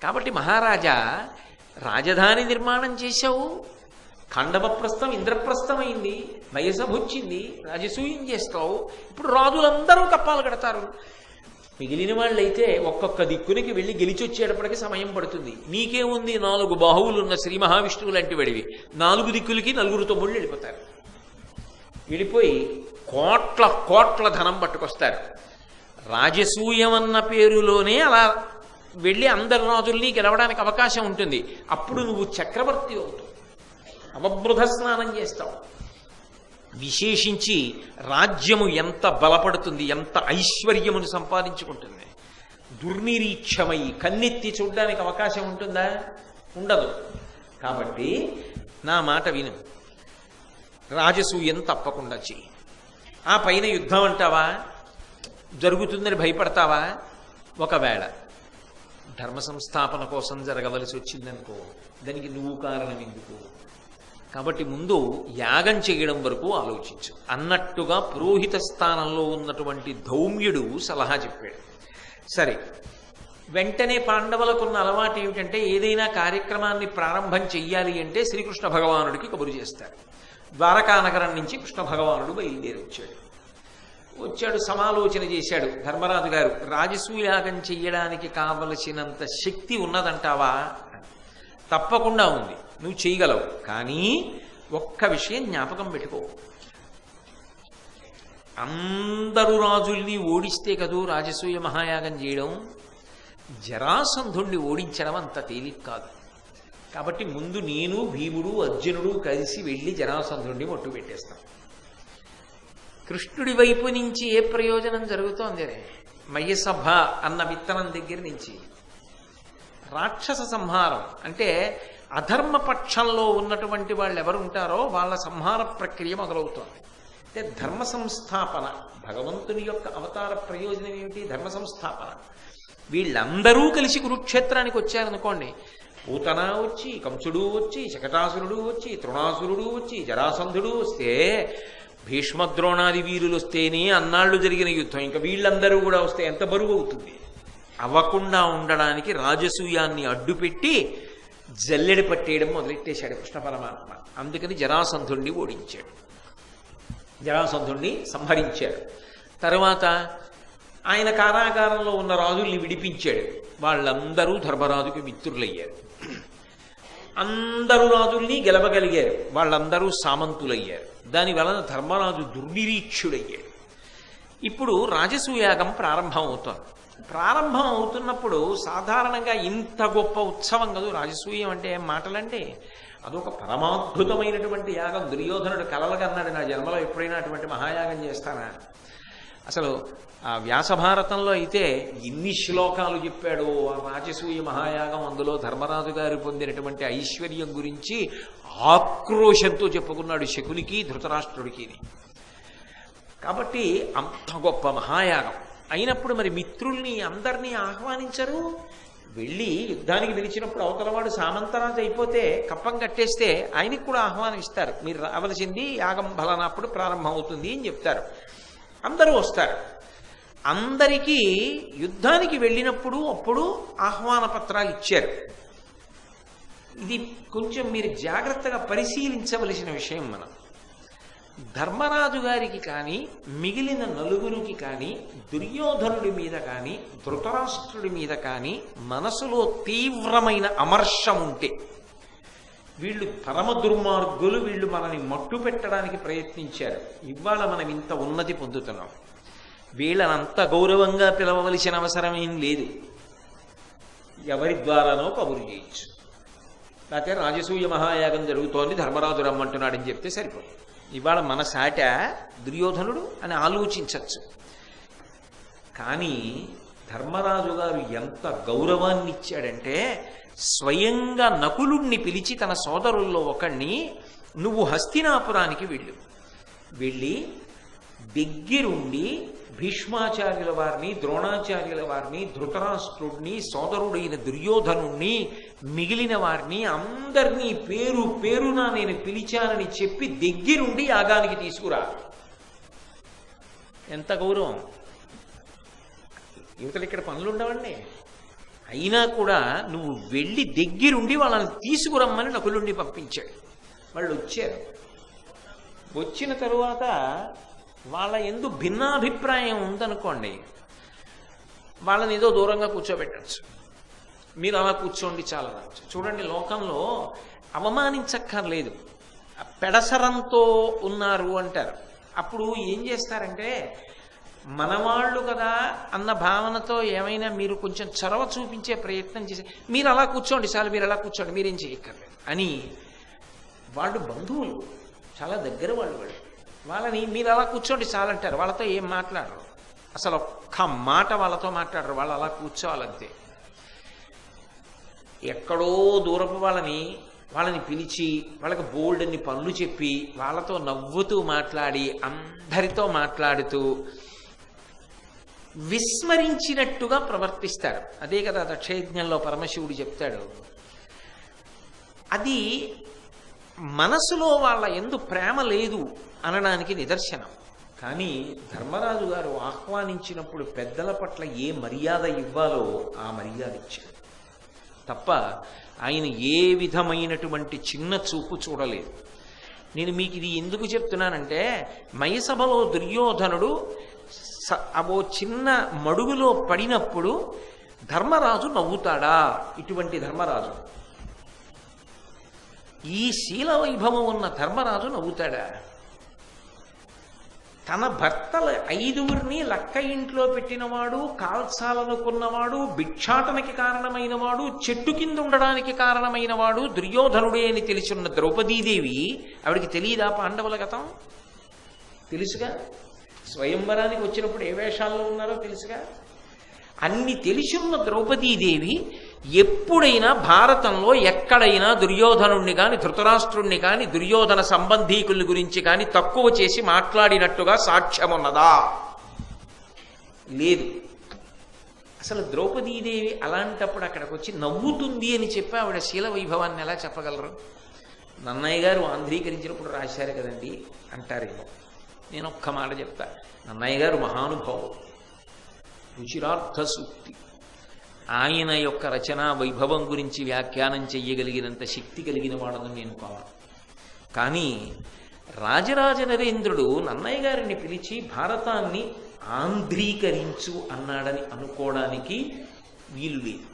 కాబట్టి మహారాజా రాజధాని నిర్మాణం చేశావు, ఖండవప్రస్థం ఇంద్రప్రస్థం అయింది, నయసభ వచ్చింది, రాజసూయం చేస్తావు, ఇప్పుడు రాజులందరూ కప్పాలు కడతారు. మిగిలిన వాళ్ళైతే ఒక్కొక్క దిక్కునికి వెళ్ళి గెలిచి వచ్చేటప్పటికి సమయం పడుతుంది. నీకేముంది, 4 బాహువులున్న శ్రీ మహావిష్ణువు లాంటి వాడివి, 4 దిక్కులకి 4 తమ్ముళ్ళు వెళ్ళిపోతారు. వెళ్ళిపోయి కోట్ల కోట్ల ధనం పట్టుకొస్తారు. రాజసూయం అన్న పేరులోనే అలా వెళ్ళి అందరి రాజుల్ని గెలవడానికి అవకాశం ఉంటుంది. అప్పుడు నువ్వు చక్రవర్తి అవుతావు, అవబృధ స్నానం చేస్తావు. విశేషించి రాజ్యము ఎంత బలపడుతుంది, ఎంత ఐశ్వర్యమును సంపాదించుకుంటుంది. దుర్నిరీక్షమై కన్నెత్తి చూడడానికి అవకాశం ఉంటుందా? ఉండదు. కాబట్టి నా మాట విను, రాజసూయం తప్పకుండా చెయ్యి. ఆ పైన యుద్ధం అంటావా, జరుగుతుందని భయపడతావా? ఒకవేళ ధర్మ సంస్థాపన కోసం జరగవలసి వచ్చిందనుకో, దానికి నువ్వు కారణం ఎందుకు? కాబట్టి ముందు యాగం చేయడం వరకు ఆలోచించు అన్నట్టుగా పురోహిత స్థానంలో ఉన్నటువంటి ధౌమ్యుడు సలహా చెప్పాడు. సరే, వెంటనే పాండవులకున్న అలవాటు ఏమిటంటే ఏదైనా కార్యక్రమాన్ని ప్రారంభం చెయ్యాలి అంటే శ్రీకృష్ణ భగవానుడికి కబురు చేస్తారు. ద్వారకానగరం నుంచి కృష్ణ భగవానుడు బయలుదేరి వచ్చాడు, సమాలోచన చేశాడు. ధర్మరాజు గారు, రాజసూయాగం చెయ్యడానికి కావలసినంత శక్తి ఉన్నదంటావా? తప్పకుండా ఉంది, నువ్వు చేయగలవు. కానీ ఒక్క విషయం జ్ఞాపకం పెట్టుకో, అందరూ రాజుల్ని ఓడిస్తే కదూ రాజసూయ మహాయాగం చేయడం, జరాసంధుణ్ణి ఓడించడం అంత తేలిక కాదు. కాబట్టి ముందు నేను, భీముడు, అర్జునుడు కలిసి వెళ్ళి జరాసంధుణ్ణి మొట్టు పెట్టేస్తాం. కృష్ణుడి వైపు నుంచి ఏ ప్రయోజనం జరుగుతోంది? మయ్యసభ అన్న విత్తనం దగ్గర నుంచి రాక్షస సంహారం, అంటే అధర్మ పక్షంలో ఉన్నటువంటి వాళ్ళు ఎవరు ఉంటారో వాళ్ళ సంహార ప్రక్రియ మొదలవుతోంది. అంటే ధర్మ సంస్థాపన, భగవంతుని యొక్క అవతార ప్రయోజనం ఏమిటి? ధర్మ సంస్థాపన. వీళ్ళందరూ కలిసి కురుక్షేత్రానికి వచ్చారనుకోండి, పూతన వచ్చి, కంసుడు వచ్చి, శకటాసురుడు వచ్చి, తృణాసురుడు వచ్చి, జరాసంధుడు వస్తే, భీష్మద్రోణాది వీరులు వస్తేనే అన్నాళ్ళు జరిగిన యుద్ధం, ఇంకా వీళ్ళందరూ కూడా వస్తే ఎంత బరువు అవుతుంది? అవ్వకుండా ఉండడానికి రాజసూయాన్ని అడ్డుపెట్టి జల్లెడి పట్టేయడం మొదలెట్టేశాడు కృష్ణ పరమాత్మ. అందుకని జరాసంధుణ్ణి ఓడించాడు, జరాసంధుణ్ణి సంహరించాడు. తర్వాత ఆయన కారాగారంలో ఉన్న రాజుల్ని విడిపించాడు. వాళ్ళందరూ ధర్మరాజుకి మిత్రులయ్యారు. అందరూ రాజుల్ని గెలవగలిగారు, వాళ్ళందరూ సామంతులయ్యారు. దాని వలన ధర్మరాజు దుర్నిరీక్షుడయ్యాడు. ఇప్పుడు రాజసూయాగం ప్రారంభం అవుతోంది. ప్రారంభం అవుతున్నప్పుడు సాధారణంగా ఇంత గొప్ప ఉత్సవం కదూ రాజసూయం అంటే. మాటలంటే అదొక పరమాద్భుతమైనటువంటి యాగం. దుర్యోధనుడు కలలుగా అన్నాడు, నా జన్మలో ఎప్పుడైనా అటువంటి మహాయాగం చేస్తానా? అసలు ఆ వ్యాసభారతంలో అయితే ఎన్ని శ్లోకాలు చెప్పాడో ఆ రాజసూయ మహాయాగం. అందులో ధర్మరాజు గారు పొందినటువంటి ఐశ్వర్యం గురించి ఆక్రోశంతో చెప్పుకున్నాడు శకునికి, ధృతరాష్ట్రుడికి. కాబట్టి అంత గొప్ప మహాయాగం అయినప్పుడు మరి మిత్రుల్ని అందరినీ ఆహ్వానించరు. వెళ్ళి యుద్ధానికి నిలిచినప్పుడు అవతలవాడు సామంతరాజు అయిపోతే, కప్పం కట్టేస్తే ఆయనకి కూడా ఆహ్వానిస్తారు. మీరు రావలసింది యాగం బలనప్పుడు ప్రారంభం అవుతుంది అని చెప్తారు. అందరూ వస్తారు. అందరికీ యుద్ధానికి వెళ్ళినప్పుడు అప్పుడు ఆహ్వాన పత్రాలు ఇచ్చారు. ఇది కొంచెం మీరు జాగ్రత్తగా పరిశీలించవలసిన విషయం. మనం ధర్మరాజు గారికి కానీ మిగిలిన నలుగురికి కానీ దుర్యోధనుడి మీద కానీ ధృతరాష్ట్రుడి మీద కానీ మనసులో తీవ్రమైన అమర్షం ఉంటే, వీళ్ళు పరమ దుర్మార్గులు, వీళ్ళు మనని మట్టు పెట్టడానికి ప్రయత్నించారు, ఇవాళ మనం ఇంత ఉన్నతి పొందుతున్నాం, వీళ్ళనంత గౌరవంగా పిలవవలసిన అవసరం ఏం లేదు, ఎవరి ద్వారానో కబురు చేయొచ్చు. లేకపోతే రాజసూయ మహాయాగం జరుగుతోంది, ధర్మరాజు రమ్మంటున్నాడని చెప్తే సరిపోతుంది. ఇవాళ మన సాట దుర్యోధనుడు అని ఆలోచించవచ్చు. కానీ ధర్మరాజు గారు ఎంత గౌరవాన్ని ఇచ్చాడంటే, స్వయంగా నకులుణ్ణి పిలిచి తన సోదరుల్లో ఒకణ్ణి, నువ్వు హస్తినాపురానికి వెళ్ళి దగ్గరుండి భీష్మాచార్యుల వారిని, ద్రోణాచార్యుల వారిని, ధృతరాష్ట్రుడిని, సోదరుడైన దుర్యోధనుణ్ణి, మిగిలిన వారిని అందరినీ పేరు పేరున నేను పిలిచానని చెప్పి దగ్గరుండి యాగానికి తీసుకురా. ఎంత గౌరవం! యువతలు ఇక్కడ పనులు ఉండవండి. అయినా కూడా నువ్వు వెళ్ళి దగ్గరుండి వాళ్ళని తీసుకురమ్మని నకులుండి పంపించాడు. వాళ్ళు వచ్చారు. వచ్చిన తరువాత వాళ్ళ యందు భిన్నాభిప్రాయం ఉందనుకోండి, వాళ్ళని ఏదో దూరంగా కూర్చోబెట్టచ్చు. మీరు అలా కూర్చోండి చాలనచ్చు. చూడండి, లోకంలో అవమానించక్కర్లేదు. పెడసరంతో ఉన్నారు అంటారు. అప్పుడు ఏం చేస్తారంటే, మనవాళ్ళు కదా అన్న భావనతో ఏమైనా మీరు కొంచెం చొరవ చూపించే ప్రయత్నం చేసి, మీరు అలా కూర్చోండి చాలు, మీరు అలా కూర్చోండి, మీరేం చేయక్కర్లేదు అని. వాళ్ళు బంధువులు, చాలా దగ్గర వాళ్ళు. వాళ్ళని మీరు అలా కూర్చోండి చాలంటారు. వాళ్ళతో ఏం మాట్లాడరు, అసలు ఒక్క మాట వాళ్ళతో మాట్లాడరు. వాళ్ళు అలా కూర్చోవాలంతే. ఎక్కడో దూరపు వాళ్ళని పిలిచి వాళ్ళకి బోల్డ్ అన్ని పనులు చెప్పి వాళ్ళతో నవ్వుతూ మాట్లాడి అందరితో మాట్లాడుతూ విస్మరించినట్టుగా ప్రవర్తిస్తాడు. అదే కదా దక్షయజ్ఞంలో పరమశివుడు చెప్తాడు. అది మనసులో వాళ్ళ యందు ప్రేమ లేదు అనడానికి నిదర్శనం. కానీ ధర్మరాజు గారు ఆహ్వానించినప్పుడు పెద్దల పట్ల ఏ మర్యాద ఇవ్వాలో ఆ మర్యాద ఇచ్చాడు తప్ప ఆయన ఏ విధమైనటువంటి చిన్న చూపు చూడలేదు. నేను మీకు ఇది ఎందుకు చెప్తున్నానంటే, మయసభలో దుర్యోధనుడు అవో చిన్న మడుగులో పడినప్పుడు ధర్మరాజు నవ్వుతాడా? ఇటువంటి ధర్మరాజు, ఈ శీల వైభవం ఉన్న ధర్మరాజు నవ్వుతాడా? తన భర్తల 5గురిని లక్క ఇంట్లో పెట్టినవాడు, కాల్చాలనుకున్నవాడు, భిక్షాటనకి కారణమైనవాడు, చెట్టు కింద ఉండడానికి కారణమైనవాడు దుర్యోధనుడే అని తెలిసిన ద్రౌపదీదేవి, ఆవిడికి తెలియదా పాండవుల గతం? తెలుసుగా. స్వయంవరానికి వచ్చినప్పుడు ఏ వేషాల్లో ఉన్నారో తెలుసుగా. అన్ని తెలిసున్న ద్రౌపదీదేవి ఎప్పుడైనా భారతంలో ఎక్కడైనా దుర్యోధనుణ్ణి కాని, ధృతరాష్ట్రుణ్ణి కాని, దుర్యోధన సంబంధీకుల గురించి కాని తక్కువ చేసి మాట్లాడినట్టుగా సాక్ష్యం ఉన్నదా? లేదు. అసలు ద్రౌపదీదేవి అలాంటప్పుడు అక్కడికి వచ్చి నవ్వుతుంది అని చెప్పి ఆవిడ శీల వైభవాన్ని ఎలా చెప్పగలరు? నన్నయ్య గారు ఆంధ్రీకరించినప్పుడు రాశారు కదండి అంటారేమో. నేను ఒక్క మాట చెప్తా. నన్నయ్య గారు మహానుభావుడు, రుచిరార్థ సూక్తి. ఆయన యొక్క రచనా వైభవం గురించి వ్యాఖ్యానం చెయ్యగలిగినంత శక్తి కలిగిన వాడని నేను కాను. కానీ రాజరాజ నరేంద్రుడు నన్నయ్య గారిని పిలిచి భారతాన్ని ఆంధ్రీకరించు అన్నాడని అనుకోవడానికి వీలు లేదు.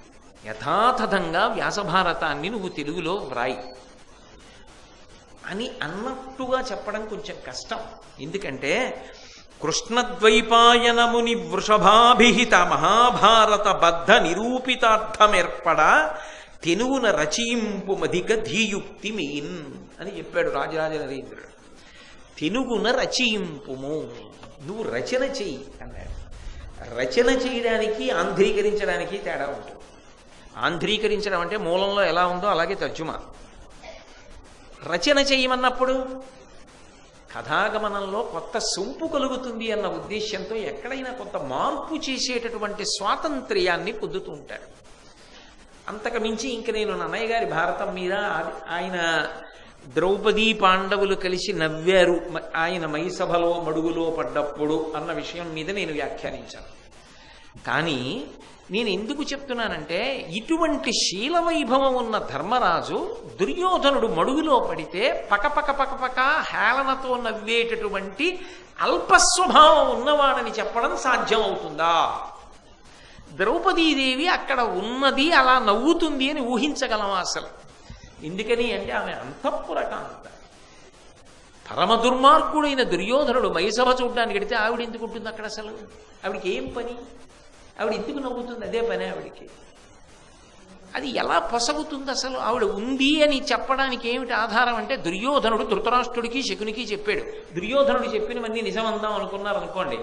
యథాతథంగా వ్యాసభారతాన్ని నువ్వు తెలుగులో వ్రాయి అని అన్నట్టుగా చెప్పడం కొంచెం కష్టం. ఎందుకంటే కృష్ణద్వైపాయనముని వృషభాభిహిత మహాభారత బద్ధ నిరూపితార్థమేర్పడ తెనుగున రచయింపు మధిక ధీయుక్తి మెయిన్ అని చెప్పాడు రాజరాజ నరేంద్రుడు. తెనుగున రచయింపుము, నువ్వు రచన చెయ్యి అన్నాడు. రచన చేయడానికి ఆంధ్రీకరించడానికి తేడా ఉంటుంది. ఆంధ్రీకరించడం అంటే మూలంలో ఎలా ఉందో అలాగే తర్జుమా. రచన చేయమన్నప్పుడు కథాగమనంలో కొత్త సొంపు కలుగుతుంది అన్న ఉద్దేశ్యంతో ఎక్కడైనా కొంత మార్పు చేసేటటువంటి స్వాతంత్ర్యాన్ని పొందుతూ ఉంటాడు. అంతకు మించి ఇంక నేను నన్నయ్య గారి భారతం మీద ఆయన ద్రౌపదీ పాండవులు కలిసి నవ్వారు ఆయన మైసభలో మడుగులో పడ్డప్పుడు అన్న విషయం మీద నేను వ్యాఖ్యానించాను. కానీ నేను ఎందుకు చెప్తున్నానంటే, ఇటువంటి శీల వైభవం ఉన్న ధర్మరాజు దుర్యోధనుడు మడుగులో పడితే పకపక పకపక హేళనతో నవ్వేటటువంటి అల్పస్వభావం ఉన్నవాడని చెప్పడం సాధ్యం అవుతుందా? ద్రౌపదీదేవి అక్కడ ఉన్నది అలా నవ్వుతుంది అని ఊహించగలమా అసలు? ఎందుకని అంటే ఆమె అంతఃపురకాంత. పరమ దుర్మార్గుడైన దుర్యోధనుడు మైసభ చూడడానికి వెడితే ఆవిడ ఎందుకు ఉంటుంది అక్కడ? అసలు ఆవిడికి ఏం పని? ఆవిడ ఎందుకు నవ్వుతుంది? అదే పని ఆవిడికి. అది ఎలా పొసగుతుంది అసలు? ఆవిడ ఉంది అని చెప్పడానికి ఏమిటి ఆధారం అంటే, దుర్యోధనుడు ధృతరాష్ట్రుడికి శకునికి చెప్పాడు. దుర్యోధనుడు చెప్పినవన్నీ నిజమందాం అనుకున్నారనుకోండి.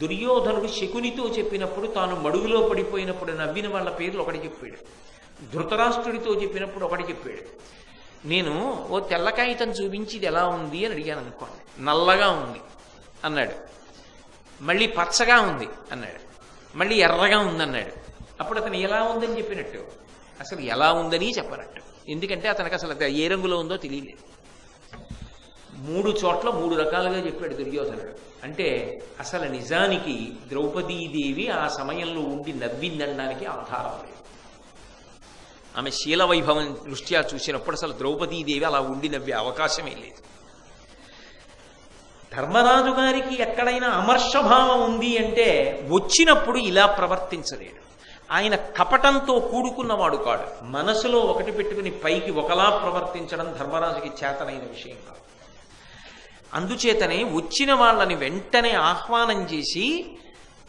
దుర్యోధనుడు శకునితో చెప్పినప్పుడు తాను మడుగులో పడిపోయినప్పుడు నవ్విన వాళ్ళ పేర్లు ఒకటి చెప్పాడు. ధృతరాష్ట్రుడితో చెప్పినప్పుడు ఒకటి చెప్పాడు. నేను ఓ తెల్ల కాగితం చూపించి ఇది ఎలా ఉంది అని అడిగాను అనుకోండి. నల్లగా ఉంది అన్నాడు. మళ్ళీ పచ్చగా ఉంది అన్నాడు. మళ్ళీ ఎర్రగా ఉందన్నాడు. అప్పుడు అతను ఎలా ఉందని చెప్పినట్టు, అసలు ఎలా ఉందని చెప్పనట్టు. ఎందుకంటే అతనికి అసలు ఏ రంగులో ఉందో తెలియలేదు. 3 చోట్ల 3 రకాలుగా చెప్పాడు దుర్యోధనుడు. అంటే అసలు నిజానికి ద్రౌపదీదేవి ఆ సమయంలో ఉండి నవ్విందనడానికి ఆధారం లేదు. ఆమె శీల వైభవం దృష్ట్యా చూసినప్పుడు అసలు ద్రౌపదీదేవి అలా ఉండి నవ్వే అవకాశమే లేదు. ధర్మరాజు గారికి ఎక్కడైనా అమర్షభావం ఉంది అంటే వచ్చినప్పుడు ఇలా ప్రవర్తించలేడు. ఆయన కపటంతో కూడుకున్నవాడు కాడు. మనసులో ఒకటి పెట్టుకుని పైకి ఒకలా ప్రవర్తించడం ధర్మరాజుకి చేతనైన విషయం కాదు. అందుచేతనే వచ్చిన వాళ్ళని వెంటనే ఆహ్వానం చేసి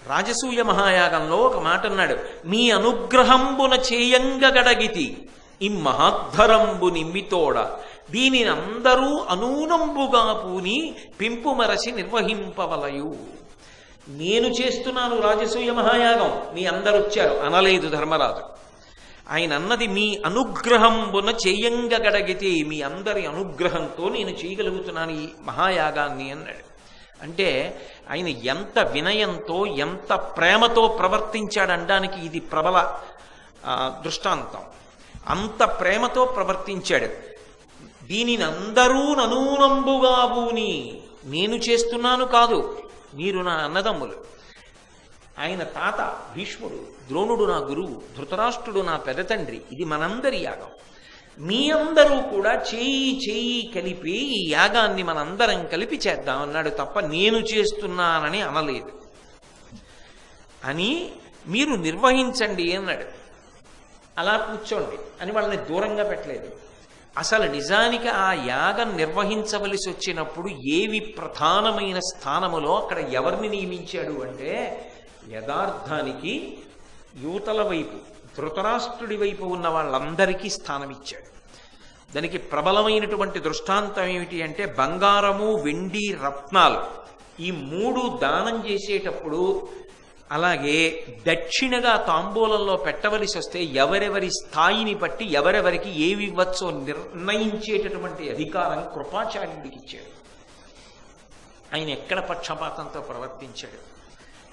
రాజసూయ మహాయాగంలో ఒక మాట అన్నాడు, మీ అనుగ్రహంబున చేయంగగడగితి ఈ మహాద్ధరంబు నిమ్మితోడ దీనిని అందరూ అనూనంబుగా పూని పెంపుమరసి నిర్వహింపవలయు. నేను చేస్తున్నాను రాజసూయ మహాయాగం, మీ అందరు వచ్చారు అనలేదు ధర్మరాజు. ఆయన అన్నది మీ అనుగ్రహంబున చేయంగగడగితే, మీ అందరి అనుగ్రహంతో నేను చేయగలుగుతున్నాను ఈ మహాయాగాన్ని అన్నాడు. అంటే ఆయన ఎంత వినయంతో ఎంత ప్రేమతో ప్రవర్తించాడనడానికి ఇది ప్రబల దృష్టాంతం. అంత ప్రేమతో ప్రవర్తించాడు. దీనిని అందరూ ననూనంబుగా బూని, నేను చేస్తున్నాను కాదు, మీరు నా అన్నదమ్ములు. ఆయన తాత భీష్ముడు, ద్రోణుడు నా గురువు, ధృతరాష్ట్రుడు నా పెదతండ్రి. ఇది మనందరి యాగం. మీ అందరూ కూడా చేయి చేయి కలిపి ఈ యాగాన్ని మనందరం కలిపి చేద్దాం అన్నాడు తప్ప నేను చేస్తున్నానని అనలేదు. అని మీరు నిర్వహించండి అన్నాడు. అలా కూర్చోండి అని వాళ్ళని దూరంగా పెట్టలేదు. అసలు నిజానికి ఆ యాగం నిర్వహించవలసి వచ్చినప్పుడు ఏవి ప్రధానమైన స్థానములో అక్కడ ఎవరిని నియమించాడు అంటే, యథార్థానికి యువతల వైపు ధృతరాష్ట్రుడి వైపు ఉన్న వాళ్ళందరికీ స్థానం ఇచ్చాడు. దానికి ప్రబలమైనటువంటి దృష్టాంతం ఏమిటి అంటే, బంగారము వెండి రత్నాలు ఈ మూడు దానం చేసేటప్పుడు, అలాగే దక్షిణగా తాంబూలంలో పెట్టవలసి వస్తే ఎవరెవరి స్థాయిని బట్టి ఎవరెవరికి ఏవి ఇవ్వచ్చో నిర్ణయించేటటువంటి అధికారం కృపాచార్యుడికి ఇచ్చాడు. ఆయన ఎక్కడ పక్షపాతంతో ప్రవర్తించాడు?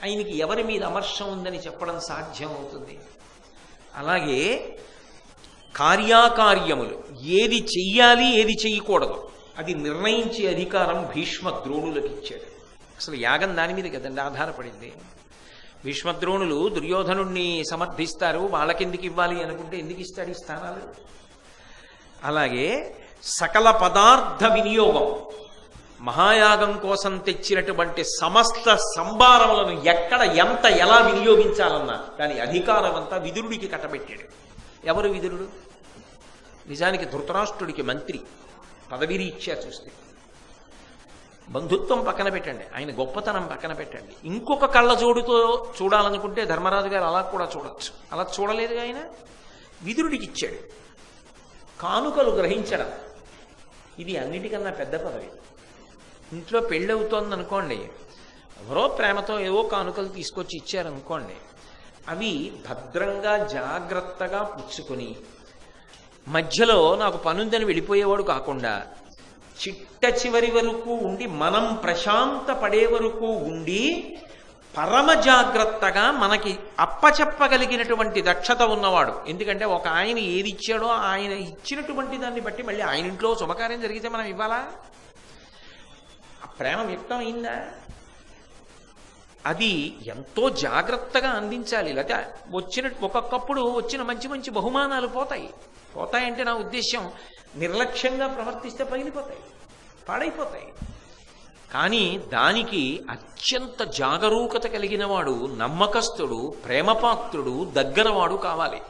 ఆయనకి ఎవరి మీద అమర్షం ఉందని చెప్పడం సాధ్యం అవుతుంది? అలాగే కార్యాకార్యములు ఏది చెయ్యాలి ఏది చెయ్యకూడదు అది నిర్ణయించే అధికారం భీష్మ ద్రోణులకు ఇచ్చాడు. అసలు యాగం దాని మీద కదండి ఆధారపడింది. భీష్మద్రోణులు దుర్యోధనుణ్ణి సమర్థిస్తారు, వాళ్ళకెందుకు ఇవ్వాలి అనుకుంటే ఎందుకు ఇస్తాడు ఈ స్థానాలు? అలాగే సకల పదార్థ వినియోగం, మహాయాగం కోసం తెచ్చినటువంటి సమస్త సంభారములను ఎక్కడ ఎంత ఎలా వినియోగించాలన్నా దాని అధికారం అంతా విదురుడికి కట్టబెట్టాడు. ఎవరు విదురుడు? నిజానికి ధృతరాష్ట్రుడికి మంత్రి, పదవిరీత్యా చూస్తే. బంధుత్వం పక్కన పెట్టండి, ఆయన గొప్పతనం పక్కన పెట్టండి. ఇంకొక కళ్ళజోడుతో చూడాలనుకుంటే ధర్మరాజు గారు అలా కూడా చూడొచ్చు. అలా చూడలేదు. ఆయన విదురుడికి ఇచ్చాడు. కానుకలు గ్రహించడం ఇది అన్నిటికన్నా పెద్ద పదవి. ఇంట్లో పెళ్ళవుతోంది అనుకోండి, ఎవరో ప్రేమతో ఏవో కానుకలు తీసుకొచ్చి ఇచ్చారనుకోండి, అవి భద్రంగా జాగ్రత్తగా పుచ్చుకొని మధ్యలో నాకు పనుందని వెళ్ళిపోయేవాడు కాకుండా చిట్ట చివరి వరకు ఉండి మనం ప్రశాంత పడే వరకు ఉండి పరమ జాగ్రత్తగా మనకి అప్పచెప్పగలిగినటువంటి దక్షత ఉన్నవాడు. ఎందుకంటే ఒక ఆయన ఏది ఇచ్చాడో ఆయన ఇచ్చినటువంటి దాన్ని బట్టి మళ్ళీ ఆయన ఇంట్లో శుభకార్యం జరిగితే మనం ఇవ్వాలా? ఆ ప్రేమ వ్యక్తం అయిందా? అది ఎంతో జాగ్రత్తగా అందించాలి. లేకపోతే ఒక్కొక్కప్పుడు వచ్చిన మంచి మంచి బహుమానాలు పోతాయంటే నా ఉద్దేశ్యం నిర్లక్ష్యంగా ప్రవర్తిస్తే పగిలిపోతాయి, పాడైపోతాయి. కానీ దానికి అత్యంత జాగరూకత కలిగిన వాడు, నమ్మకస్తుడు, ప్రేమపాత్రుడు, దగ్గరవాడు కావాలి.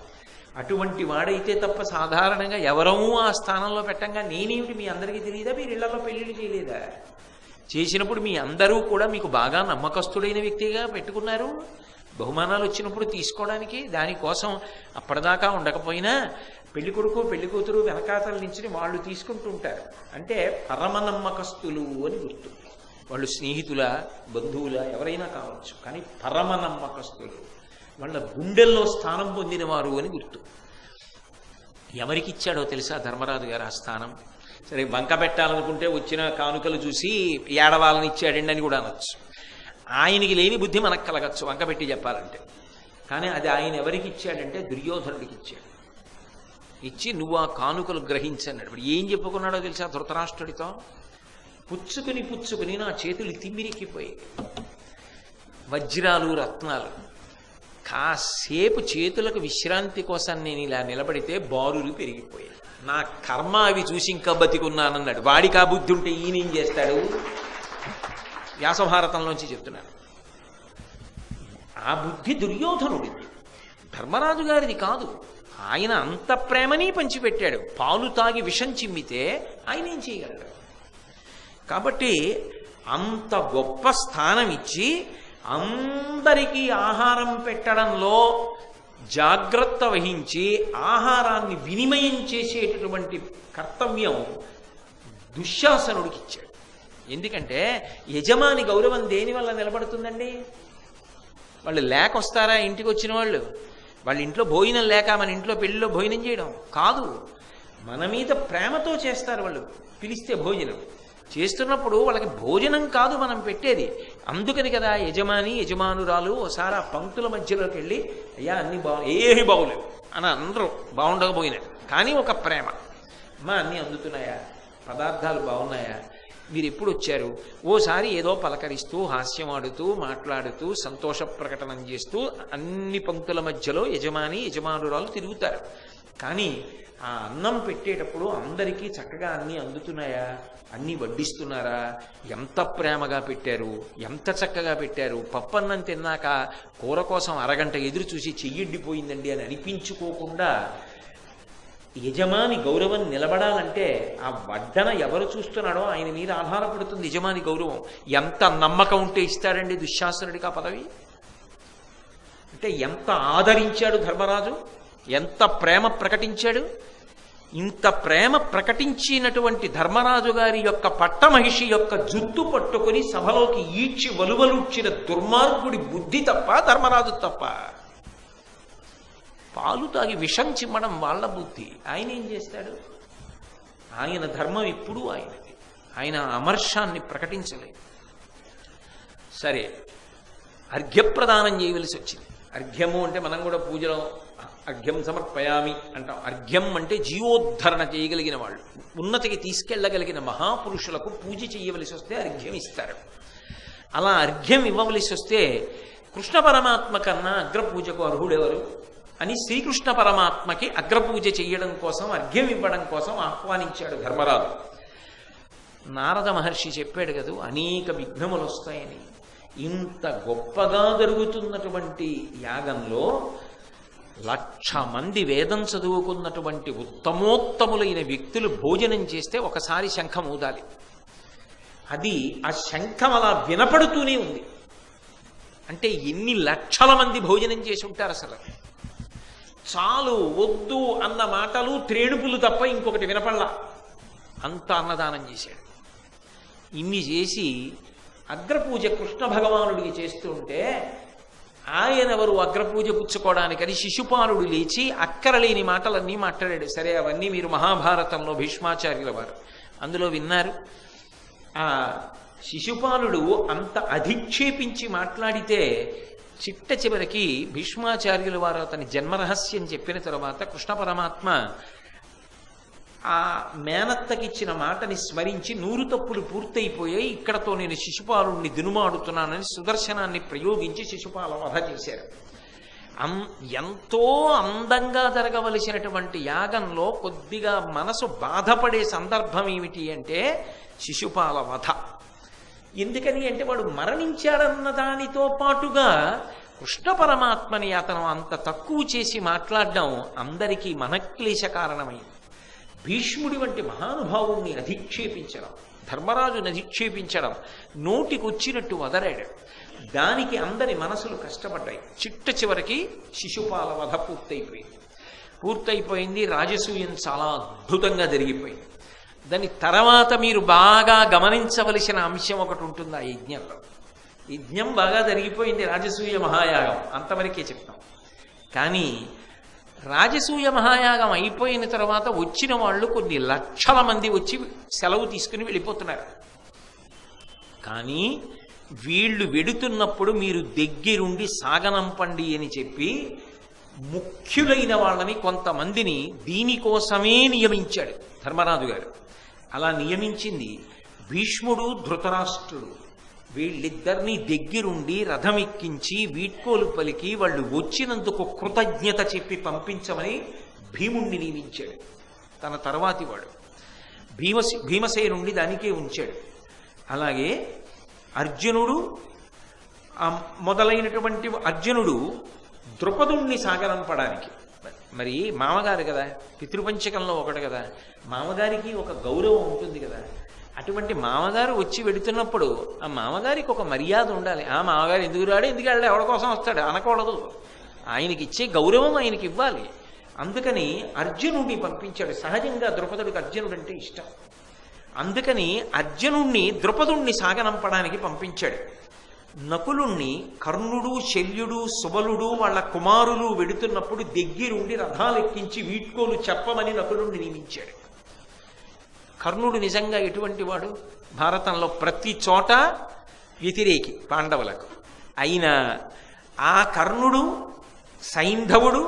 అటువంటి వాడైతే తప్ప సాధారణంగా ఎవరమూ ఆ స్థానంలో పెట్టంగా నేనేమిటి మీ అందరికీ తెలియదా? మీరు ఇళ్లలో పెళ్లిళ్ళు చేయలేదా? చేసినప్పుడు మీ అందరూ కూడా మీకు బాగా నమ్మకస్తుడైన వ్యక్తిగా పెట్టుకున్నారు. బహుమానాలు వచ్చినప్పుడు తీసుకోవడానికి దానికోసం అప్పటిదాకా ఉండకపోయినా పెళ్లి కొడుకు పెళ్లి కూతురు వెనకాతల నుంచి వాళ్ళు తీసుకుంటుంటారు. అంటే పరమ నమ్మకస్తులు అని గుర్తు. వాళ్ళు స్నేహితుల, బంధువుల ఎవరైనా కావచ్చు, కానీ పరమ నమ్మకస్తులు, వాళ్ళ గుండెల్లో స్థానం పొందినవారు అని గుర్తు. ఎవరికి ఇచ్చాడో తెలుసా ధర్మరాజు గారు ఆ స్థానం? సరే, వంక పెట్టాలనుకుంటే వచ్చిన కానుకలు చూసి ఏడవాలని ఇచ్చాడండి అని కూడా అనొచ్చు. ఆయనకి లేని బుద్ధి మనకు కలగచ్చు వంక పెట్టి చెప్పాలంటే. కానీ అది ఆయన ఎవరికి ఇచ్చాడంటే దుర్యోధనుడికి ఇచ్చాడు. ఇచ్చి నువ్వు ఆ కానుకలు గ్రహించన్నాడు. ఇప్పుడు ఏం చెప్పుకున్నాడో తెలుసా ధృతరాష్ట్రుడితో? పుచ్చుకుని నా చేతులు తిమ్మిరెక్కిపోయాయి. వజ్రాలు, రత్నాలు. కాసేపు చేతులకు విశ్రాంతి కోసం నేను ఇలా నిలబడితే బారులు పెరిగిపోయాయి. నా కర్మ అవి చూసి ఇంకా బతికున్నానన్నాడు. వాడికి ఆ బుద్ధి ఉంటే ఈయనేం చేస్తాడు? వ్యాసభారతంలోంచి చెప్తున్నాను. ఆ బుద్ధి దుర్యోధనుడిది, ధర్మరాజు గారిది కాదు. ఆయన అంత ప్రేమని పంచిపెట్టాడు. పాలు తాగి విషం చిమ్మితే ఆయన ఏం చేయగలడు? కాబట్టి అంత గొప్ప స్థానం ఇచ్చి అందరికీ ఆహారం పెట్టడంలో జాగ్రత్త వహించి ఆహారాన్ని వినిమయం చేసేటటువంటి కర్తవ్యం దుశ్శాసనుడికి ఇచ్చాడు. ఎందుకంటే యజమాని గౌరవం దేనివల్ల నిలబడుతుందండి? వాళ్ళు లేక వస్తారా ఇంటికి వచ్చిన వాళ్ళు? వాళ్ళ ఇంట్లో భోజనం లేక మన ఇంట్లో పెళ్లిలో భోజనం చేయడం కాదు. మన మీద ప్రేమతో చేస్తారు. వాళ్ళు పిలిస్తే భోజనం చేస్తున్నప్పుడు వాళ్ళకి భోజనం కాదు మనం పెట్టేది. అందుకని కదా యజమాని యజమానురాలు ఒకసారి ఆ పంక్తుల మధ్యలోకి వెళ్ళి అయ్యా అన్నీ ఏమీ బాగులేవు అని అందరూ బాగుండకపోయినాడు, కానీ ఒక ప్రేమ, అమ్మా అన్నీ అందుతున్నాయా, పదార్థాలు బాగున్నాయా, మీరు ఎప్పుడు వచ్చారు? ఓసారి ఏదో పలకరిస్తూ హాస్యం ఆడుతూ మాట్లాడుతూ సంతోష ప్రకటనం చేస్తూ అన్ని పంక్తుల మధ్యలో యజమాని యజమానురాలు తిరుగుతారు. కానీ ఆ అన్నం పెట్టేటప్పుడు అందరికీ చక్కగా అన్నీ అందుతున్నాయా, అన్నీ వడ్డిస్తున్నారా, ఎంత ప్రేమగా పెట్టారు, ఎంత చక్కగా పెట్టారు, పప్పన్నం తిన్నాక కూర కోసం అరగంట ఎదురు చూసి చెయ్యిడ్డిపోయిందండి అని అనిపించుకోకుండా యజమాని గౌరవం నిలబడాలంటే ఆ వడ్డన ఎవరు చూస్తున్నాడో ఆయన మీద ఆధారపడుతుంది యజమాని గౌరవం. ఎంత నమ్మకం ఉంటే ఇస్తాడండి దుశ్శాసనుడికి ఆ పదవి? అంటే ఎంత ఆదరించాడు ధర్మరాజు, ఎంత ప్రేమ ప్రకటించాడు. ఇంత ప్రేమ ప్రకటించినటువంటి ధర్మరాజు గారి యొక్క పట్టమహిషి యొక్క జుత్తు పట్టుకుని సభలోకి ఈడ్చి వలువలుడ్చిన దుర్మార్గుడి బుద్ధి తప్ప ధర్మరాజు తప్ప. పాలు తాగి విషం చిమ్మడం వాళ్ళ బుద్ధి. ఆయన ఏం చేస్తాడు? ఆయన ధర్మం ఎప్పుడూ ఆయనది. ఆయన అమర్షాన్ని ప్రకటించలేదు. సరే, అర్ఘ్యప్రదానం చేయవలసి వచ్చింది. అర్ఘ్యము అంటే మనం కూడా పూజలో అర్ఘ్యం సమర్పయామి అంటాం. అర్ఘ్యం అంటే జీవోద్ధరణ చేయగలిగిన వాళ్ళు, ఉన్నతికి తీసుకెళ్ళగలిగిన మహాపురుషులకు పూజ చేయవలసి వస్తే అర్ఘ్యం ఇస్తారు. అలా అర్ఘ్యం ఇవ్వవలసి వస్తే కృష్ణ పరమాత్మ కన్నా అగ్రపూజకు అర్హుడెవరు అని శ్రీకృష్ణ పరమాత్మకి అగ్రపూజ చేయడం కోసం అర్ఘ్యం ఇవ్వడం కోసం ఆహ్వానించాడు ధర్మరాజు. నారద మహర్షి చెప్పాడు కదా అనేక విఘ్నములు వస్తాయని. ఇంత గొప్పగా జరుగుతున్నటువంటి యాగంలో 1,00,000 మంది వేదం చదువుకున్నటువంటి ఉత్తమోత్తములైన వ్యక్తులు భోజనం చేస్తే ఒకసారి శంఖం ఊదాలి. అది ఆ శంఖం అలా వినపడుతూనే ఉంది. అంటే ఎన్ని లక్షల మంది భోజనం చేసి ఉంటారు అసలు. చాలు వద్దు అన్న మాటలు త్రేణుపులు తప్ప ఇంకొకటి వినపడలా. అంత అన్నదానం చేశాడు. ఇన్ని చేసి అగ్రపూజ కృష్ణ భగవానుడికి చేస్తూ ఉంటే ఆయనెవరు అగ్రపూజ పుచ్చుకోవడానికని శిశుపాలుడు లేచి అక్కరలేని మాటలన్నీ మాట్లాడాడు. సరే, అవన్నీ మీరు మహాభారతంలో భీష్మాచార్యుల వారు అందులో విన్నారు. ఆ శిశుపాలుడు అంత అధిక్షేపించి మాట్లాడితే చిట్ట చివరికి భీష్మాచార్యుల వారు అతని జన్మరహస్యం చెప్పిన తర్వాత కృష్ణ పరమాత్మ ఆ మేనత్తకిచ్చిన మాటని స్మరించి 100 తప్పులు పూర్తయిపోయాయి, ఇక్కడతో నేను శిశుపాలుడిని దినుమాడుతున్నానని సుదర్శనాన్ని ప్రయోగించి శిశుపాల వధ చేశారు. ఎంతో అందంగా జరగవలసినటువంటి యాగంలో కొద్దిగా మనసు బాధపడే సందర్భం ఏమిటి అంటే శిశుపాల వధ. ఎందుకని అంటే వాడు మరణించాడన్న దానితో పాటుగా కృష్ణ పరమాత్మని అతను అంత తక్కువ చేసి మాట్లాడడం అందరికీ మనక్లేశ కారణమైంది. భీష్ముడి వంటి మహానుభావుణ్ణి అధిక్షేపించడం, ధర్మరాజుని అధిక్షేపించడం, నోటికొచ్చినట్టు వదరాడు. దానికి అందరి మనసులు కష్టపడ్డాయి. చిట్ట చివరికి శిశుపాల వధ పూర్తయిపోయింది. రాజసూయం చాలా అద్భుతంగా జరిగిపోయింది. దాని తర్వాత మీరు బాగా గమనించవలసిన అంశం ఒకటి ఉంటుంది ఆ యజ్ఞంలో. యజ్ఞం బాగా జరిగిపోయింది, రాజసూయ మహాయాగం అంతవరకే చెప్తాం. కానీ రాజసూయ మహాయాగం అయిపోయిన తర్వాత వచ్చిన వాళ్ళు కొన్ని లక్షల మంది వచ్చి సెలవు తీసుకుని వెళ్ళిపోతున్నారు. కానీ వీళ్ళు వెడుతున్నప్పుడు మీరు దగ్గరుండి సాగనంపండి అని చెప్పి ముఖ్యులైన వాళ్ళని కొంతమందిని దీనికోసమే నియమించాడు ధర్మరాజు గారు. అలా నియమించింది భీష్ముడు, ధృతరాష్ట్రుడు. వీళ్ళిద్దరినీ దగ్గరుండి రథం ఎక్కించి వీడ్కోలు పలికి వాళ్ళు వచ్చినందుకు కృతజ్ఞత చెప్పి పంపించమని భీముణ్ణి నియమించాడు. తన తర్వాతి వాడు భీమసేనుండి దానికే ఉంచాడు. అలాగే అర్జునుడు మొదలైనటువంటి అర్జునుడు ద్రుపదుణ్ణి సాగనంపడానికి, మరి మామగారు కదా, పితృపంచకంలో ఒకటి కదా, మామగారికి ఒక గౌరవం ఉంటుంది కదా. అటువంటి మామగారు వచ్చి వెడుతున్నప్పుడు ఆ మామగారికి ఒక మర్యాద ఉండాలి. ఆ మామగారు ఎందుకు రాడు, ఎందుకు వెళ్ళాడు, ఎవరి కోసం వస్తాడు అనకూడదు. ఆయనకి ఇచ్చే గౌరవం ఆయనకి ఇవ్వాలి. అందుకని అర్జునుడిని పంపించాడు. సహజంగా ద్రుపదుడికి అర్జునుడు అంటే ఇష్టం. అందుకని అర్జునుణ్ణి ద్రుపదుణ్ణి సాగనంపడానికి పంపించాడు. నకులుణ్ణి కర్ణుడు, శల్యుడు, సుబలుడు వాళ్ళ కుమారులు వెడుతున్నప్పుడు దగ్గరుండి రథాలెక్కించి వీడ్కోలు చెప్పమని నకులుణ్ణి నియమించాడు. కర్ణుడు నిజంగా ఎటువంటి వాడు? భారతంలో ప్రతి చోట వ్యతిరేకి పాండవులకు. అయినా ఆ కర్ణుడు, సైంధవుడు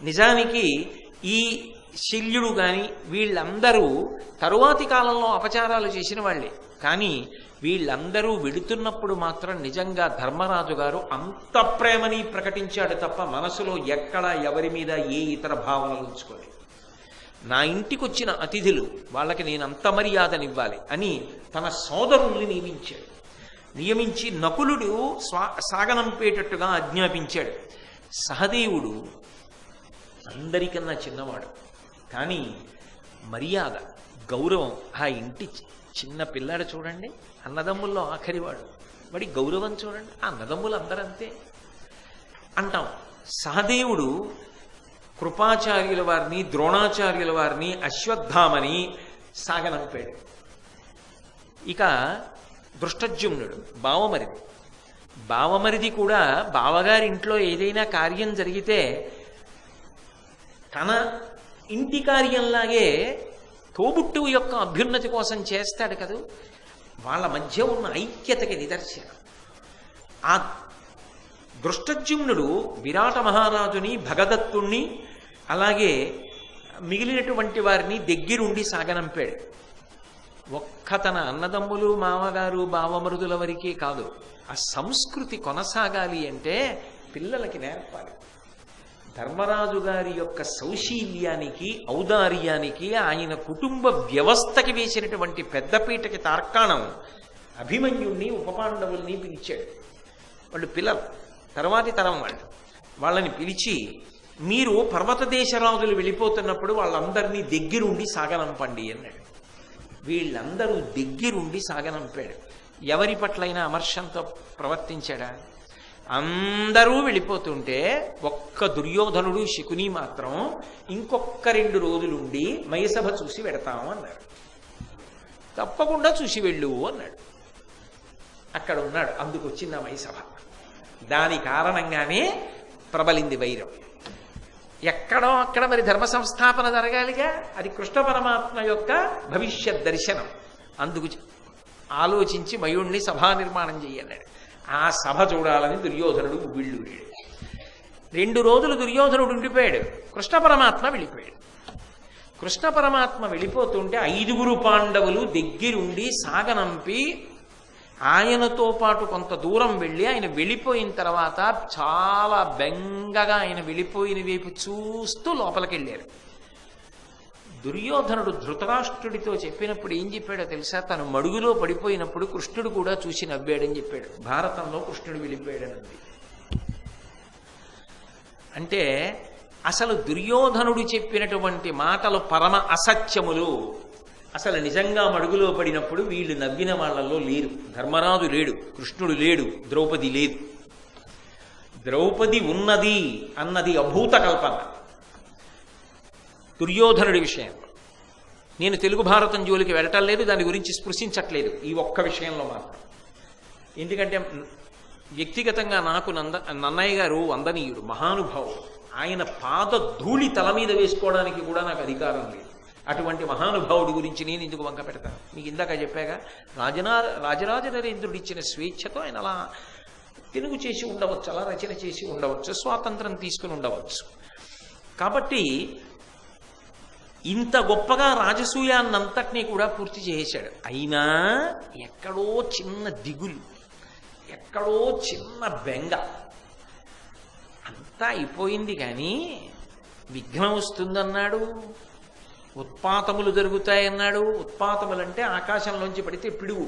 నిజానికి ఈ శల్యుడు కానీ వీళ్ళందరూ తరువాతి కాలంలో అపచారాలు చేసిన వాళ్ళే. కానీ వీళ్ళందరూ వెడుతున్నప్పుడు మాత్రం నిజంగా ధర్మరాజు గారు అంత ప్రేమని ప్రకటించాడు తప్ప మనసులో ఎక్కడా ఎవరి మీద ఏ ఇతర భావనలు ఉంచుకోలేదు. నా ఇంటికి వచ్చిన అతిథులు వాళ్ళకి నేను అంత మర్యాదనివ్వాలి అని తన సోదరుల్ని నియమించి నకులుడు సాగనంపేటట్టుగా ఆజ్ఞాపించాడు. సహదేవుడు అందరికన్నా చిన్నవాడు, కానీ మర్యాద, గౌరవం. ఆ ఇంటి చిన్న పిల్లాడు చూడండి, అన్నదమ్ముల్లో ఆఖరివాడు, వాడి గౌరవం చూడండి. ఆ అన్నదమ్ములు అందరంతే అంటాం. సహదేవుడు కృపాచార్యుల వారిని, ద్రోణాచార్యుల వారిని, అశ్వత్థామని సాగనంపాడు. ఇక దృష్టజ్యుమ్నుడు బావమరిది కూడా బావగారి ఇంట్లో ఏదైనా కార్యం జరిగితే తన ఇంటి కార్యంలాగే తోబుట్టువు యొక్క అభ్యున్నతి కోసం చేస్తాడు కదూ. వాళ్ళ మధ్య ఉన్న ఐక్యతకి నిదర్శనం. ఆ దృష్టజ్యుమ్నుడు విరాట మహారాజుని, భగదత్తుణ్ణి, అలాగే మిగిలినటువంటి వారిని దగ్గరుండి సాగనంపాడు. ఒక్క తన అన్నదమ్ములు, మామగారు, బావమరుదుల వరకే కాదు, ఆ సంస్కృతి కొనసాగాలి అంటే పిల్లలకి నేర్పాలి. ధర్మరాజు గారి యొక్క సౌశీల్యానికి, ఔదార్యానికి, ఆయన కుటుంబ వ్యవస్థకి వేసినటువంటి పెద్దపీటకి తార్కాణం అభిమన్యుణ్ణి, ఉపపాండవుల్ని పిలిచాడు. వాళ్ళు పిల్లలు, తర్వాతి తరం వాళ్ళని పిలిచి, మీరు పర్వత దేశరాజులు వెళ్ళిపోతున్నప్పుడు వాళ్ళందరినీ దగ్గరుండి సాగనంపండి అన్నాడు. వీళ్ళందరూ దగ్గరుండి సాగనంపాడు. ఎవరి పట్లైనా అమర్షంతో ప్రవర్తించాడా? అందరూ వెళ్ళిపోతుంటే ఒక్క దుర్యోధనుడు, శకుని మాత్రం ఇంకొక 2 రోజులుండి మయసభ చూసి వెడతాము అన్నాడు. తప్పకుండా చూసి వెళ్ళు అన్నాడు. అక్కడ ఉన్నాడు. అందుకు వచ్చింది ఆ మయసభ. దాని కారణంగానే ప్రబలింది వైరం. ఎక్కడో అక్కడ మరి ధర్మ సంస్థాపన జరగాలిగా. అది కృష్ణ పరమాత్మ యొక్క భవిష్యత్ దర్శనం. అందుకు ఆలోచించి మయుణ్ణి సభా నిర్మాణం చెయ్యన్నాడు. ఆ సభ చూడాలని దుర్యోధనుడు వీళ్ళు 2 రోజులు దుర్యోధనుడు ఉండిపోయాడు. కృష్ణ పరమాత్మ వెళ్ళిపోయాడు. కృష్ణ పరమాత్మ వెళ్ళిపోతుంటే 5 పాండవులు దగ్గరుండి సాగనంపి ఆయనతో పాటు కొంత దూరం వెళ్ళి, ఆయన వెళ్ళిపోయిన తర్వాత చాలా బెంగగా ఆయన వెళ్ళిపోయిన వైపు చూస్తూ లోపలికి వెళ్ళారు. దుర్యోధనుడు ధృతరాష్ట్రుడితో చెప్పినప్పుడు ఏం చెప్పాడో తెలుసా? తను మడుగులో పడిపోయినప్పుడు కృష్ణుడు కూడా చూసి నవ్వాడని చెప్పాడు. భారతంలో కృష్ణుడు వెళ్ళిపోయాడనంది. అంటే అసలు దుర్యోధనుడు చెప్పినటువంటి మాటలు పరమ అసత్యములు. అసలు నిజంగా మడుగులో పడినప్పుడు వీళ్ళు నవ్విన వాళ్ళల్లో లేరు. ధర్మరాజు లేడు, కృష్ణుడు లేడు, ద్రౌపది లేదు. ద్రౌపది ఉన్నది అన్నది అభూత కల్పన దుర్యోధనుడి విషయంలో. నేను తెలుగు భారతం జోలికి వెళ్ళటం లేదు, దాని గురించి స్పృశించట్లేదు ఈ ఒక్క విషయంలో మాత్రం. ఎందుకంటే వ్యక్తిగతంగా నాకు నన్నయ్య గారు వందనీయుడు, మహానుభావుడు. ఆయన పాద ధూళి తల మీద వేసుకోవడానికి కూడా నాకు అధికారం లేదు. అటువంటి మహానుభావుడి గురించి నేను ఎందుకు వంక పెడతాను? మీకు ఇందాక చెప్పాగా, రాజరాజ నరేంద్రుడు ఇచ్చిన స్వేచ్ఛతో ఆయన అలా తెలుగు చేసి ఉండవచ్చు, అలా రచన చేసి ఉండవచ్చు, స్వాతంత్రం తీసుకుని ఉండవచ్చు. కాబట్టి ఇంత గొప్పగా రాజసూయాన్నంతటినీ కూడా పూర్తి చేశాడు. అయినా ఎక్కడో చిన్న దిగులు. ఎక్కడో చిన్న బెంగ. అంతా అయిపోయింది, కానీ విఘ్నం వస్తుందన్నాడు, ఉత్పాతములు జరుగుతాయన్నాడు. ఉత్పాతములంటే ఆకాశంలోంచి పడితే పిడుగు,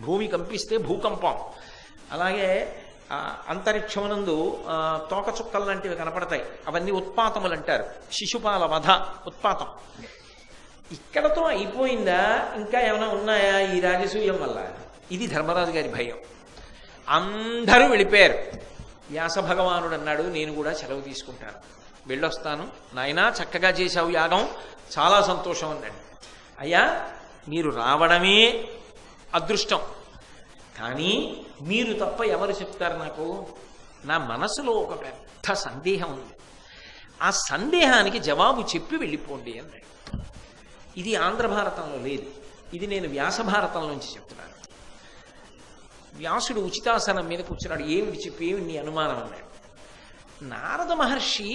భూమి కంపిస్తే భూకంపం. అలాగే అంతరిక్షమునందు తోకచుక్కలు లాంటివి కనపడతాయి, అవన్నీ ఉత్పాతములు అంటారు. శిశుపాల వధ ఉత్పాతం. ఇక్కడతో అయిపోయిందా, ఇంకా ఏమైనా ఉన్నాయా ఈ రాజసూయం వల్ల? ఇది ధర్మరాజు గారి భయం. అందరూ వెళ్ళిపోయారు. వ్యాస భగవానుడు అన్నాడు, నేను కూడా సెలవు తీసుకుంటాను, వెళ్ళొస్తాను. నాయనా చక్కగా చేశావు యాగం, చాలా సంతోషం అన్నాడు. అయ్యా మీరు రావడమే అదృష్టం, కానీ మీరు తప్ప ఎవరు చెప్తారు నాకు? నా మనసులో ఒక పెద్ద సందేహం ఉంది, ఆ సందేహానికి జవాబు చెప్పి వెళ్ళిపోండి అన్నాడు. ఇది ఆంధ్ర భారతంలో లేదు, ఇది నేను వ్యాస భారతం నుంచి చెప్తున్నాను. వ్యాసుడు ఉచితాసనం మీద కూర్చున్నాడు. ఏమిటి చెప్పి, ఏమి నీ అనుమానం అన్నాడు. నారద మహర్షి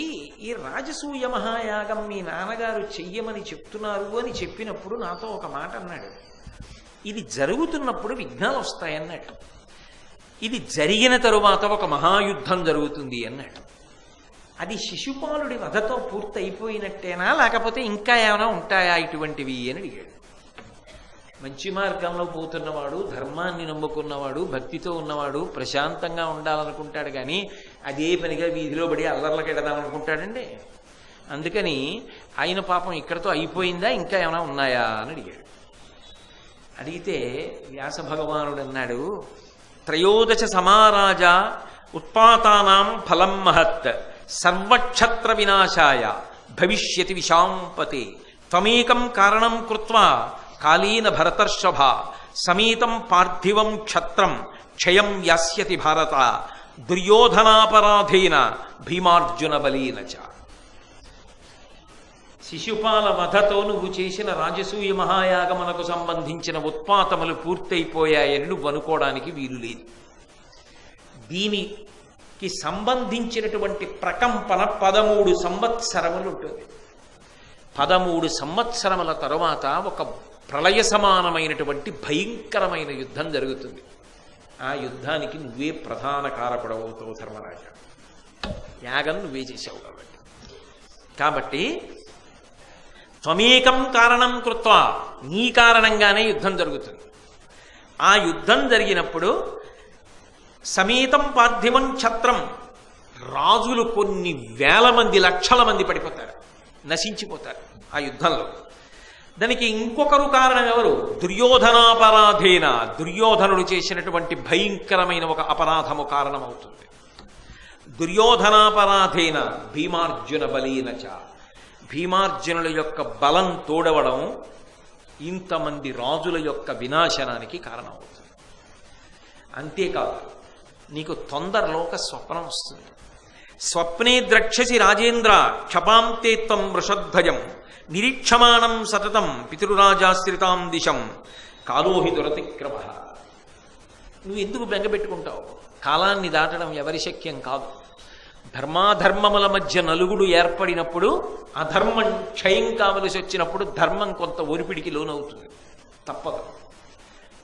ఈ రాజసూయ మహాయాగం మీ నాన్నగారు చెయ్యమని చెప్తున్నారు అని చెప్పినప్పుడు నాతో ఒక మాట అన్నాడు. ఇది జరుగుతున్నప్పుడు విఘ్నాలు వస్తాయన్నాడు. ఇది జరిగిన తరువాత ఒక మహాయుద్ధం జరుగుతుంది అన్నాడు. అది శిశుపాలుడి వధతో పూర్తి అయిపోయినట్టేనా, లేకపోతే ఇంకా ఏమైనా ఉంటాయా ఇటువంటివి అని అడిగాడు. మంచి మార్గంలో పోతున్నవాడు, ధర్మాన్ని నమ్ముకున్నవాడు, భక్తితో ఉన్నవాడు ప్రశాంతంగా ఉండాలనుకుంటాడు, కానీ అదే పనిగా వీధిలో పడి అల్లర్లకి ఎడదామనుకుంటాడండి. అందుకని ఆయన పాపం ఇక్కడతో అయిపోయిందా, ఇంకా ఏమైనా ఉన్నాయా అని అడిగాడు. అడిగితే వ్యాస భగవానుడు అన్నాడు, త్రయోదశ సమారాజ ఉత్పాతానాం ఫలం మహత్ సర్వక్షత్ర వినాశాయ భవిష్యతి విశాంపతే త్వమేకం కారణం కృత్వా కాళీన భరతర్షభ సమేతం పార్థివం క్షత్రం క్షయం యాస్యతి భారత దుర్యోధనాపరాధేన భీమార్జున బలీన చ. శిశుపాల వధతో నువ్వు చేసిన రాజసూయ మహాయాగమునకు సంబంధించిన ఉత్పాతములు పూర్తయిపోయాయని నువ్వు అనుకోవడానికి వీలు లేదు. దీనికి సంబంధించినటువంటి ప్రకంపన 13 సంవత్సరములు ఉంటుంది. 13 సంవత్సరముల తరువాత ఒక ప్రళయ సమానమైనటువంటి భయంకరమైన యుద్ధం జరుగుతుంది. ఆ యుద్ధానికి నువ్వే ప్రధాన కారకుడవుతావు ధర్మరాజా. యాగం నువ్వే చేశావు కాబట్టి త్వమేకం కారణం కృత్వా, నీ కారణంగానే యుద్ధం జరుగుతుంది. ఆ యుద్ధం జరిగినప్పుడు సమేతం పార్థివం క్షత్రం, రాజులు కొన్ని వేల మంది, లక్షల మంది పడిపోతారు, నశించిపోతారు ఆ యుద్ధంలో. దానికి ఇంకొకరు కారణం ఎవరు? దుర్యోధనాపరాధేన, దుర్యోధనుడు చేసినటువంటి భయంకరమైన ఒక అపరాధము కారణమవుతుంది. దుర్యోధనాపరాధేన భీమార్జున బలీనచ, భీమార్జునుల యొక్క బలం తోడవడం ఇంతమంది రాజుల యొక్క వినాశనానికి కారణమవుతుంది. అంతేకాదు, నీకు తొందరలో ఒక స్వప్నం వస్తుంది. స్వప్నే ద్రక్షసి రాజేంద్ర క్షపాంతే త్వం వృషధ్వజం నిరీక్షమాణం సతతం పితృరాజాశ్రితాం దిశం కాలోహి దురతిక్రమ. నువ్వు ఎందుకు బెంగపెట్టుకుంటావు? కాలాన్ని దాటడం ఎవరి శక్యం కాదు. ధర్మాధర్మముల మధ్య నలుగుడు ఏర్పడినప్పుడు అధర్మం క్షయం కావలసి వచ్చినప్పుడు ధర్మం కొంత ఒరిపిడికి లోనవుతుంది, తప్పదు.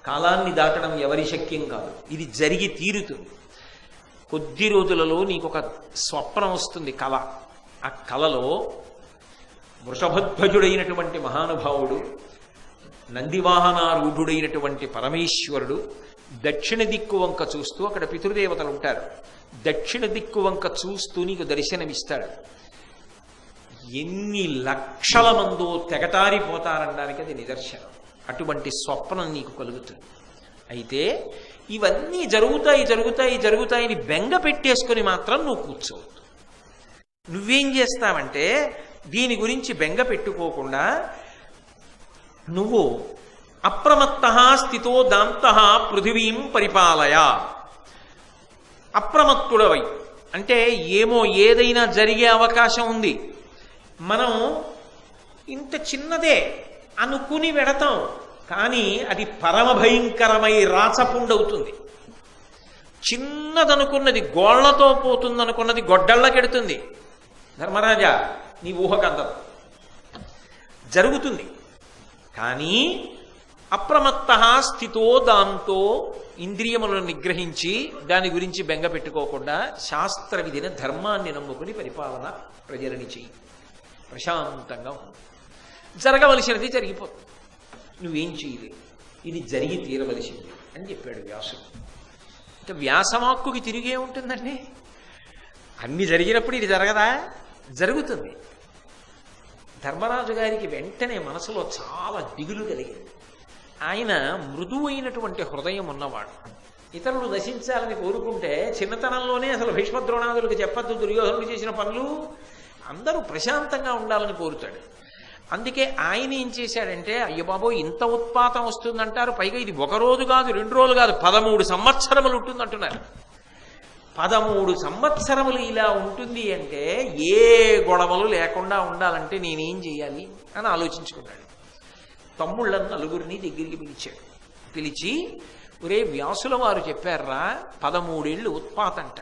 కాలాన్ని దాటడం ఎవరి శక్యం కాదు. ఇది జరిగి తీరుతుంది. కొద్ది రోజులలో నీకు ఒక స్వప్నం వస్తుంది, కళ. ఆ కళలో వృషభధ్వజుడైనటువంటి మహానుభావుడు, నందివాహనారూఢుడైనటువంటి పరమేశ్వరుడు దక్షిణ దిక్కు వంక చూస్తూ, అక్కడ పితృదేవతలు ఉంటారు, దక్షిణ దిక్కు వంక చూస్తూ నీకు దర్శనమిస్తాడు. ఎన్ని లక్షల మందో తెగటారిపోతారనడానికి అది నిదర్శనం. అటువంటి స్వప్నం నీకు కలుగుతుంది. అయితే ఇవన్నీ జరుగుతాయి జరుగుతాయి జరుగుతాయని బెంగ పెట్టేసుకొని మాత్రం నువ్వు కూర్చోవద్దు. నువ్వేం చేస్తావంటే, దీని గురించి బెంగ పెట్టుకోకుండా నువ్వు అప్రమత్తః స్థితో దాంతః పృథివీం పరిపాలయ. అప్రమత్తుడవై అంటే ఏమో ఏదైనా జరిగే అవకాశం ఉంది, మనం ఇంత చిన్నదే అనుకుని వెడతాం, కానీ అది పరమ భయంకరమై రాచపుండవుతుంది. చిన్నదనుకున్నది గోళ్లతో పోతుందనుకున్నది గొడ్డళ్ళకెడుతుంది. ధర్మరాజా, నీ ఊహకందదు, జరుగుతుంది. కానీ అప్రమత్త స్థితో దాంతో ఇంద్రియములను నిగ్రహించి దాని గురించి బెంగ పెట్టుకోకుండా శాస్త్ర విధిని ధర్మాన్ని నమ్ముకుని పరిపాలన ప్రజలని చెయ్యి. ప్రశాంతంగా ఉంది. జరగవలసినది జరిగిపోతుంది. నువ్వేం చేయలేదు, ఇది జరిగి తీరవలసింది అని చెప్పాడు వ్యాసుడు. అంటే వ్యాసవాక్కుకి తిరిగే ఉంటుందండి. అన్ని జరిగినప్పుడు ఇది జరగదా? జరుగుతుంది. ధర్మరాజు గారికి వెంటనే మనసులో చాలా దిగులు కలిగింది. ఆయన మృదువైనటువంటి హృదయం ఉన్నవాడు. ఇతరులు నశించాలని కోరుకుంటే చిన్నతనంలోనే అసలు భీష్మద్రోణాదులకు చెప్పద్దు దుర్యోధనుడు చేసిన పనులు. అందరూ ప్రశాంతంగా ఉండాలని కోరుతాడు. అందుకే ఆయన ఏం చేశాడంటే, అయ్య బాబో ఇంత ఉత్పాతం వస్తుందంటారు, పైగా ఇది 1 రోజు కాదు 2 రోజులు కాదు 13 సంవత్సరములు ఉంటుందంటున్నారు. 13 సంవత్సరములు ఇలా ఉంటుంది అంటే ఏ గొడవలు లేకుండా ఉండాలంటే నేనేం చేయాలి అని ఆలోచించుకున్నాడు. తమ్ముళ్ళను 4గురిని దగ్గరికి పిలిచాడు. పిలిచి, ఒరే వ్యాసుల వారు చెప్పారా 13 ఏళ్ళు ఉత్పాతంట.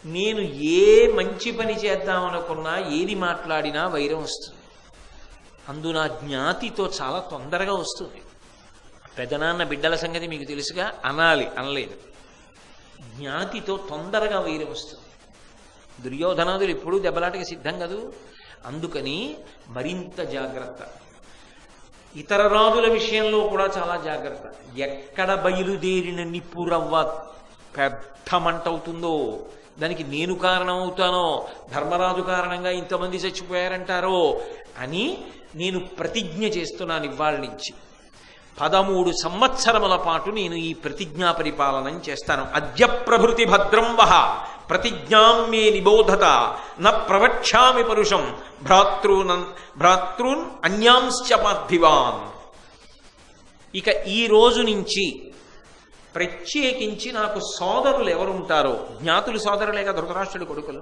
నేను ఏ మంచి పని చేద్దామనుకున్నా, ఏది మాట్లాడినా వైరం వస్తుంది. అందున జ్ఞాతితో చాలా తొందరగా వస్తుంది. పెదనాన్న బిడ్డల సంగతి మీకు తెలుసుగా, అనాలి అనలేదు. జ్ఞాతితో తొందరగా వైరం వస్తుంది. దుర్యోధనాదులు ఎప్పుడూ దెబ్బలాటకి సిద్ధం కదూ. అందుకని మరింత జాగ్రత్త. ఇతర రాజుల విషయంలో కూడా చాలా జాగ్రత్త. ఎక్కడ బయలుదేరిన నిప్పురవ్వ పెద్ద మంట అవుతుందో దానికి నేను కారణం అవుతానో, ధర్మరాజు కారణంగా ఇంతమంది చచ్చిపోయారంటారో అని నేను ప్రతిజ్ఞ చేస్తున్నాను. ఇవాళ నుంచి 13 సంవత్సరముల పాటు నేను ఈ ప్రతిజ్ఞా పరిపాలనం చేస్తాను. అద్య ప్రభృతి భద్రం వహ ప్రతిజ్ఞాం మే నిబోధత న ప్రవక్ష్యామి పరుషం భ్రాతృన్ అన్యాంశ్చ పార్థివాన్. ఇక ఈ రోజు నుంచి ప్రత్యేకించి నాకు సోదరులు ఎవరుంటారో, జ్ఞాతులు సోదరులేక ధృతరాష్ట్రుడి కొడుకులు,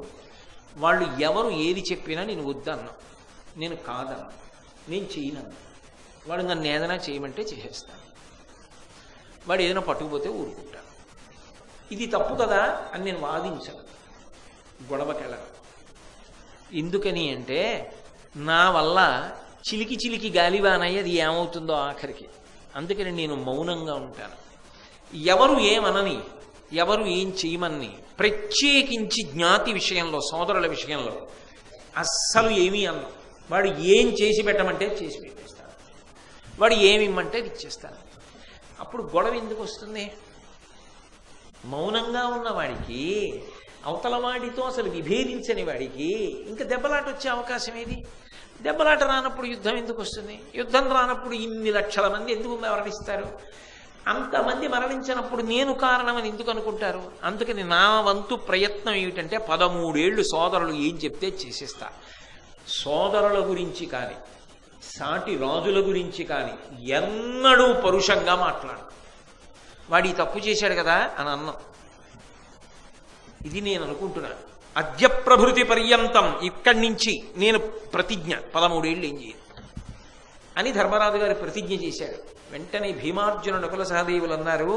వాళ్ళు ఎవరు ఏది చెప్పినా నేను వద్దన్నా, నేను కాదన్నా, నేను చేయనన్నా. వాడు నన్ను ఏదైనా చేయమంటే చేసేస్తాను. వాడు ఏదైనా పట్టుకుపోతే ఊరుకుంటాను. ఇది తప్పు కదా అని నేను వాదించాను, గొడవకెళ్ళను. ఎందుకని అంటే నా వల్ల చిలికి చిలికి గాలివానయ్యి అది ఏమవుతుందో ఆఖరికి. అందుకని నేను మౌనంగా ఉంటాను. ఎవరు ఏమనని, ఎవరు ఏం చేయమని, ప్రత్యేకించి జ్ఞాతి విషయంలో, సోదరుల విషయంలో అస్సలు ఏమీ అన్నాం. వాడు ఏం చేసి పెట్టమంటే చేసి పెట్టేస్తాను, వాడు ఏమి ఇమ్మంటే ఇచ్చేస్తాను. అప్పుడు గొడవ ఎందుకు వస్తుంది? మౌనంగా ఉన్నవాడికి, అవతల వాడితో అసలు విభేదించని వాడికి ఇంకా దెబ్బలాట వచ్చే అవకాశం ఏది? దెబ్బలాట రానప్పుడు యుద్ధం ఎందుకు వస్తుంది? యుద్ధం రానప్పుడు ఇన్ని లక్షల మంది ఎందుకు మరణిస్తారు? అంతమంది మరణించినప్పుడు నేను కారణమని ఎందుకు అనుకుంటారు? అందుకని నా వంతు ప్రయత్నం ఏమిటంటే 13 ఏళ్ళు సోదరులు ఏం చెప్తే చేసేస్తా. సోదరుల గురించి కానీ, సాటి రాజుల గురించి కానీ ఎన్నడూ పరుషంగా మాట్లాడు. వాడి తప్పు చేశాడు కదా అని అన్నాం. ఇది నేను అనుకుంటున్నాను. అద్య ప్రభృతి పర్యంతం, ఇక్కడి నుంచి నేను ప్రతిజ్ఞ 13 ఏళ్ళు ఏం చేయను అని ధర్మరాజు గారు ప్రతిజ్ఞ చేశాడు. వెంటనే భీమార్జున నకుల సహదేవులు అన్నారు,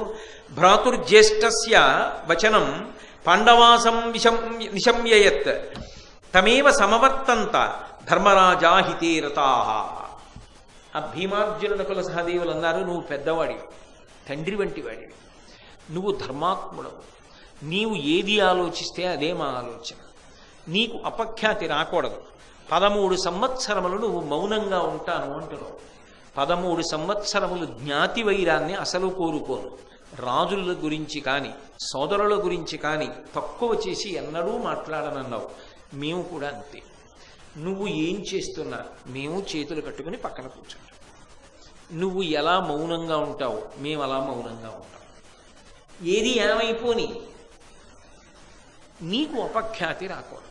భ్రాతుర్జ్యేష్ఠస్య వచనం పాండవాసం నిశమ్యయత్ తమేవ సమవర్తంత ధర్మరాజా హితే రతాః. ఆ భీమార్జున నకుల సహదేవులు అన్నారు, నువ్వు పెద్దవాడివి, తండ్రి వంటి వాడివి, నువ్వు ధర్మాత్ముడవు, నీవు ఏది ఆలోచిస్తే అదే మా ఆలోచన. నీకు అపఖ్యాతి రాకూడదు. 13 సంవత్సరములు నువ్వు మౌనంగా ఉంటాను అంటున్నావు. 13 సంవత్సరములు జ్ఞాతి వైరాన్ని అసలు కోరుకోను. రాజుల గురించి కానీ, సోదరుల గురించి కానీ తక్కువ చేసి ఎన్నడూ మాట్లాడనన్నావు. మేము కూడా అంతే. నువ్వు ఏం చేస్తున్నా మేము చేతులు కట్టుకుని పక్కన కూర్చుంటాం. నువ్వు ఎలా మౌనంగా ఉంటావు, మేము అలా మౌనంగా ఉంటాం. ఏది ఏమైపోని నీకు అపఖ్యాతి రాకూడదు.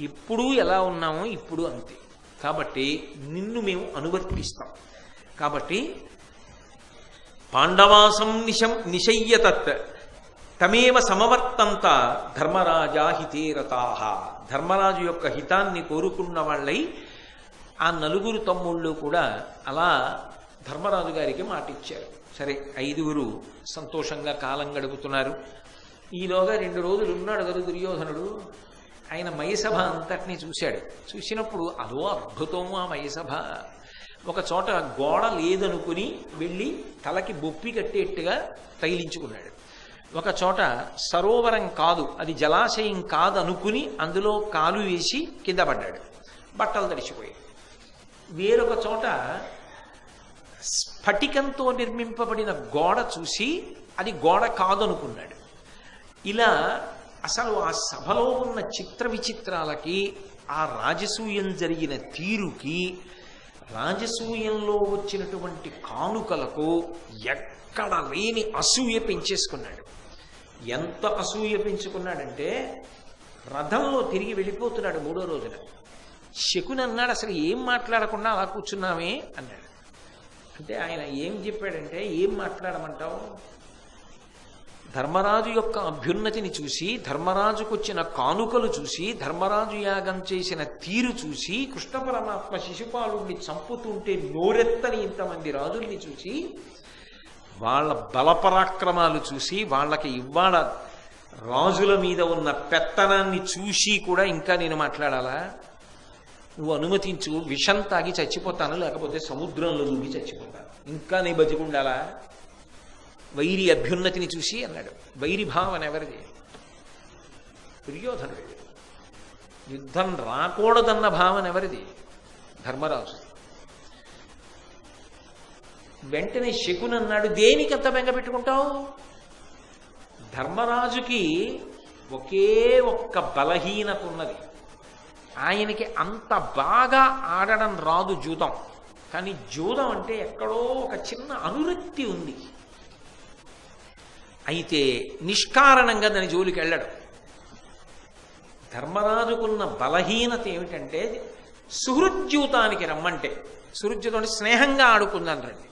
ఎప్పుడూ ఎలా ఉన్నామో ఇప్పుడు అంతే. కాబట్టి నిన్ను మేము అనువర్తిస్తాం. కాబట్టి పాండవాసం నిశయ్యతత్ తమేవ సమవర్తంత ధర్మరాజా హితే రతాః. ధర్మరాజు యొక్క హితాన్ని కోరుకున్న వాళ్ళై ఆ 4 తమ్ముళ్ళు కూడా అలా ధర్మరాజు గారికి మాటిచ్చారు. సరే, 5 సంతోషంగా కాలం గడుపుతున్నారు. ఈలోగా 2 రోజులు ఉన్నాడు కదా దుర్యోధనుడు. ఆయన మయసభ అంతటినీ చూశాడు. చూసినప్పుడు అదో అద్భుతము ఆ మయసభ. ఒక చోట గోడ లేదనుకుని వెళ్ళి తలకి బొప్పి కట్టేట్టుగా తగిలించుకున్నాడు. ఒక చోట సరోవరం కాదు, అది జలాశయం కాదు అనుకుని అందులో కాలు వేసి కింద పడ్డాడు, బట్టలు తడిచిపోయాయి. వేరొక చోట స్ఫటికంతో నిర్మింపబడిన గోడ చూసి అది గోడ కాదనుకున్నాడు. ఇలా అసలు ఆ సభలో ఉన్న చిత్ర విచిత్రాలకి, ఆ రాజసూయం జరిగిన తీరుకి, రాజసూయంలో వచ్చినటువంటి కానుకలకు ఎక్కడ లేని అసూయ పెంచేసుకున్నాడు. ఎంత అసూయ పెంచుకున్నాడంటే రథంలో తిరిగి వెళ్ళిపోతున్నాడు 3వ రోజున. శకుని అన్నాడు, అసలు ఏం మాట్లాడకుండా అలా కూర్చున్నామే అన్నాడు. అంటే ఆయన ఏం చెప్పాడంటే, ఏం మాట్లాడమంటావు? ధర్మరాజు యొక్క అభ్యున్నతిని చూసి, ధర్మరాజుకు వచ్చిన కానుకలు చూసి, ధర్మరాజు యాగం చేసిన తీరు చూసి, కృష్ణ పరమాత్మ శిశుపాలుడిని చంపుతుంటే నోరెత్తని ఇంతమంది రాజుల్ని చూసి, వాళ్ళ బలపరాక్రమాలు చూసి, వాళ్ళకి ఇవాళ రాజుల మీద ఉన్న పెత్తనాన్ని చూసి కూడా ఇంకా నేను మాట్లాడాలా? నువ్వు అనుమతించు, విషం తాగి చచ్చిపోతాను, లేకపోతే సముద్రంలో దూకి చచ్చిపోతాను, ఇంకా నీ బతికుండాలా? వైరి అభ్యున్నతిని చూసి అన్నాడు. వైరి భావన ఎవరిది? దుర్యోధనుడు. యుద్ధం రాకూడదన్న భావన ఎవరిది? ధర్మరాజు. వెంటనే శకుని అన్నాడు, దేనికంత బెంగ పెట్టుకుంటావు? ధర్మరాజుకి ఒకే ఒక్క బలహీనత ఉన్నది. ఆయనకి అంత బాగా ఆడడం రాదు జూదం. కానీ జూదం అంటే ఎక్కడో ఒక చిన్న అనురక్తి ఉంది. అయితే నిష్కారణంగా దాని జోలికి వెళ్ళడు. ధర్మరాజుకున్న బలహీనత ఏమిటంటే, సుహృద్యూతానికి రమ్మంటే, సుహృద్యూతం అంటే స్నేహంగా ఆడుకుందాం రండి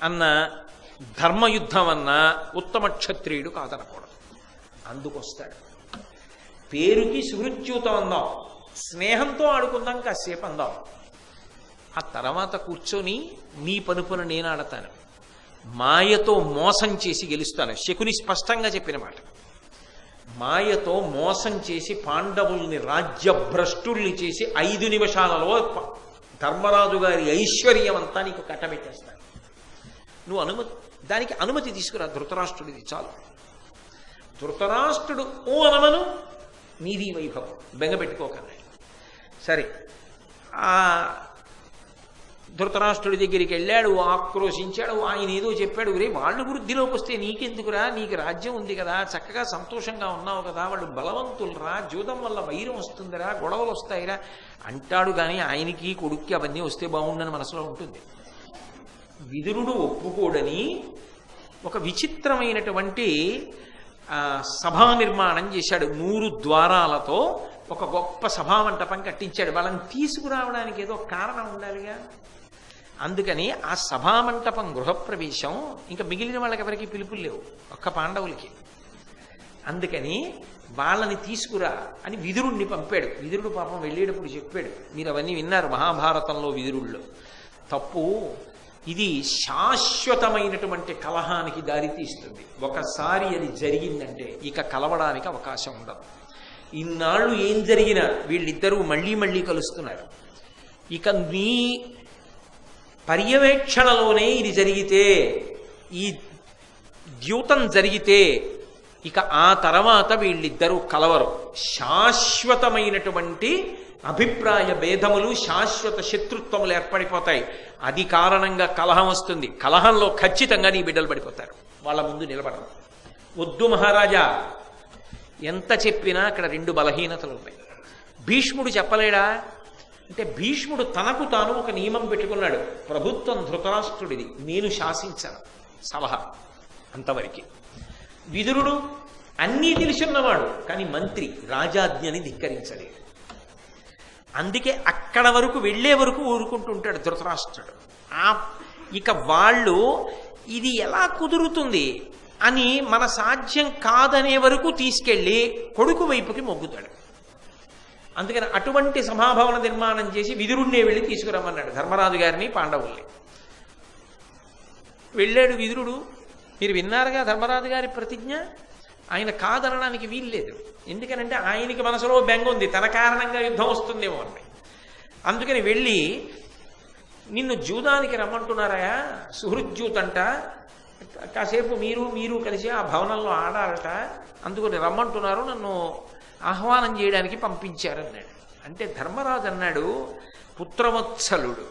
అన్న, ధర్మయుద్ధం అన్న ఉత్తమ క్షత్రియుడు కాదనకూడదు. అందుకొస్తాడు. పేరుకి సుహృద్యూతం అందాం, స్నేహంతో ఆడుకుందాం, కాసేపు అందాం, ఆ తర్వాత కూర్చొని నీ పనుపున నేను ఆడతాను, మాయతో మోసం చేసి గెలుస్తాను. శకుని స్పష్టంగా చెప్పిన మాట. మాయతో మోసం చేసి పాండవుల్ని రాజ్యభ్రష్టుల్ని చేసి 5 నిమిషాలలో ధర్మరాజు గారి ఐశ్వర్యం అంతా నీకు కట్టబెట్టేస్తాను. నువ్వు దానికి అనుమతి తీసుకురా ధృతరాష్ట్రుడిది చాలు. ధృతరాష్ట్రుడు ఓ అనమను, నీది వైభవం, బెంగపెట్టుకోకన్నాడు. సరే, ఆ ధృతరాష్ట్రుడి దగ్గరికి వెళ్ళాడు, ఆక్రోశించాడు. ఆయన ఏదో చెప్పాడు, రే వాళ్ళు వృద్ధిలోకి వస్తే నీకెందుకురా, నీకు రాజ్యం ఉంది కదా, చక్కగా సంతోషంగా ఉన్నావు కదా, వాళ్ళు బలవంతులరా, జూదం వల్ల వైరం వస్తుందిరా, గొడవలు వస్తాయిరా అంటాడు. కానీ ఆయనకి కొడుక్కి అవన్నీ వస్తే బాగుండని మనసులో ఉంటుంది. విదురుడు ఒప్పుకోడని ఒక విచిత్రమైనటువంటి సభా నిర్మాణం చేశాడు. 100 ద్వారాలతో ఒక గొప్ప సభామంటపం కట్టించాడు. వాళ్ళని తీసుకురావడానికి ఏదో కారణం ఉండాలిగా. అందుకని ఆ సభామంటపం గృహప్రవేశం ఇంకా మిగిలిన వాళ్ళకి ఎవరికి పిలుపులు లేవు, ఒక్క పాండవులకి. అందుకని వాళ్ళని తీసుకురా అని విదురుణ్ణి పంపాడు. విదురుడు పాపం వెళ్ళేటప్పుడు చెప్పాడు, మీరు అవన్నీ విన్నారు మహాభారతంలో విదురుల్లో. తప్పు, ఇది శాశ్వతమైనటువంటి కలహానికి దారితీస్తుంది. ఒకసారి అది జరిగిందంటే ఇక కలవడానికి అవకాశం ఉండదు. ఇన్నాళ్ళు ఏం జరిగినా వీళ్ళిద్దరూ మళ్ళీ మళ్ళీ కలుస్తున్నారు. ఇక నీ పర్యవేక్షణలోనే ఇది జరిగితే, ఈ ద్యూతం జరిగితే, ఇక ఆ తర్వాత వీళ్ళిద్దరూ కలవరు. శాశ్వతమైనటువంటి అభిప్రాయ భేదములు, శాశ్వత శత్రుత్వములు ఏర్పడిపోతాయి. అది కారణంగా కలహం వస్తుంది. కలహంలో ఖచ్చితంగా నీ బిడ్డలు పడిపోతారు, వాళ్ళ ముందు నిలబడరు. వద్దు మహారాజా, ఎంత చెప్పినా అక్కడ 2 బలహీనతలు ఉన్నాయి. భీష్ముడు చెప్పలేడా అంటే, భీష్ముడు తనకు తాను ఒక నియమం పెట్టుకున్నాడు, ప్రభుత్వం ధృతరాష్ట్రుడిది, నేను శాసించను, సలహా అంతవరకు. విదురుడు అన్నీ తెలుసున్నవాడు, కానీ మంత్రి, రాజాజ్ఞని ధిక్కరించలేడు. అందుకే అక్కడ వరకు వెళ్లే వరకు ఊరుకుంటుంటాడు ధృతరాష్ట్రుడు. ఇక వాళ్ళు ఇది ఎలా కుదురుతుంది అని మన సాధ్యం కాదనే వరకు తీసుకెళ్ళి కొడుకు వైపుకి మొగ్గుతాడు. అందుకని అటువంటి సభాభవన నిర్మాణం చేసి విదురుణ్ణే వెళ్ళి తీసుకురమ్మన్నాడు ధర్మరాజు గారిని, పాండవుల్ని. వెళ్ళాడు విదురుడు. మీరు విన్నారుగా ధర్మరాజు గారి ప్రతిజ్ఞ. ఆయన కాదనడానికి వీల్లేదు. ఎందుకనంటే ఆయనకి మనసులో బెంగ ఉంది, తన కారణంగా యుద్ధం వస్తుందేమో అని. అందుకని వెళ్ళి నిన్ను జూదానికి రమ్మంటున్నారా, సుహృద్జూతంట, కాసేపు మీరు కలిసి ఆ భవనంలో ఆడాలట, అందుకని రమ్మంటున్నారు, నన్ను ఆహ్వానం చేయడానికి పంపించారన్నాడు. అంటే ధర్మరాజు అన్నాడు, పుత్రవత్సలుడు,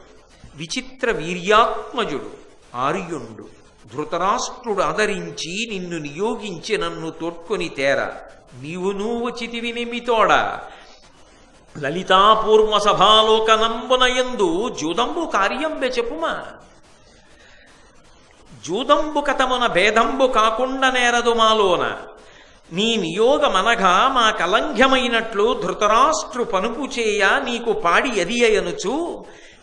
విచిత్ర వీర్యాత్మజుడు, ఆర్యుండు, ధృతరాష్ట్రుడు ఆదరించి నిన్ను నియోగించి నన్ను తోడ్కొని తేర, నీవు వచితివి నిమితోడ, లలితాపూర్వ సభాలోకనంబునయందు జూదంబు కార్యంబె చెప్పుమా, జూదంబు కథమున భేదంబు కాకుండా నేరదు మాలోన, నీ నియోగమనగా మా కలంఘ్యమైనట్లు ధృతరాష్ట్రు పనుపు చేయ నీకు పాడి ఎదియనుచు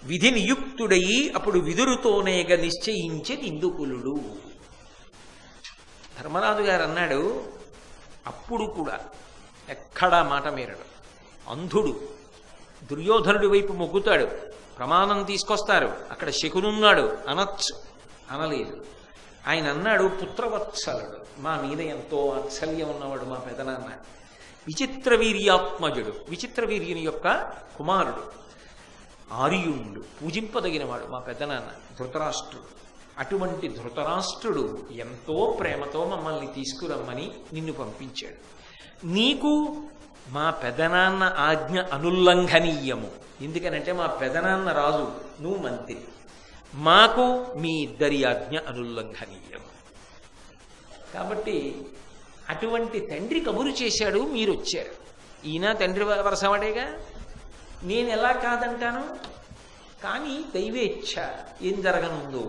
విధి నియుక్తుడయి అప్పుడు విదురుతోనేగ నిశ్చయించే ఇందుకులుడు. ధర్మరాజు గారు అన్నాడు, అప్పుడు కూడా ఎక్కడా మాట మీరడు, అంధుడు, దుర్యోధనుడి వైపు మొగ్గుతాడు, ప్రమాణం తీసుకొస్తారు, అక్కడ శకునున్నాడు అనొచ్చు, అనలేదు. ఆయన అన్నాడు, పుత్రవత్సలుడు, మా మీద ఎంతో వాత్సల్యం ఉన్నవాడు మా పెదనాన్న, విచిత్ర వీర్యాత్మజుడు, విచిత్ర వీర్యుని యొక్క కుమారుడు, ఆర్యుండు, పూజింపదగినవాడు మా పెద్దనాన్న ధృతరాష్ట్రుడు. అటువంటి ధృతరాష్ట్రుడు ఎంతో ప్రేమతో మమ్మల్ని తీసుకురమ్మని నిన్ను పంపించాడు. నీకు మా పెదనాన్న ఆజ్ఞ అనుల్లంఘనీయము, ఎందుకనంటే మా పెదనాన్న రాజు, నువ్వు మంత్రి, మాకు మీ ఇద్దరి ఆజ్ఞ అనుల్లంఘనీయము. కాబట్టి అటువంటి తండ్రి కబురు చేశాడు, మీరు వచ్చారు. ఈయన తండ్రి వరసవాడేగా, నేను ఎలా కాదంటాను. కానీ దైవేచ్ఛ, ఏం జరగనుందో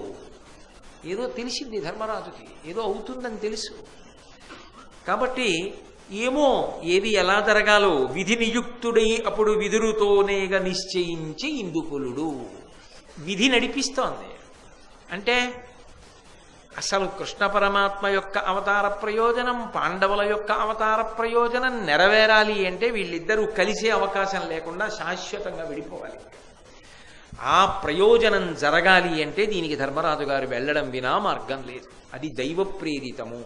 ఏదో తెలిసింది ధర్మరాజుకి, ఏదో అవుతుందని తెలుసు. కాబట్టి ఏమో ఏది ఎలా జరగాలో విధి నియుక్తుడై అప్పుడు విదురుతోనేగ నిశ్చయించి ఇందుకులుడు. విధి నడిపిస్తోంది అంటే అసలు కృష్ణ పరమాత్మ యొక్క అవతార ప్రయోజనం, పాండవుల యొక్క అవతార ప్రయోజనం నెరవేరాలి అంటే వీళ్ళిద్దరూ కలిసే అవకాశం లేకుండా శాశ్వతంగా విడిపోవాలి. ఆ ప్రయోజనం జరగాలి అంటే దీనికి ధర్మరాజు గారు వెళ్ళడం వినా మార్గం లేదు, అది దైవ ప్రేరితము.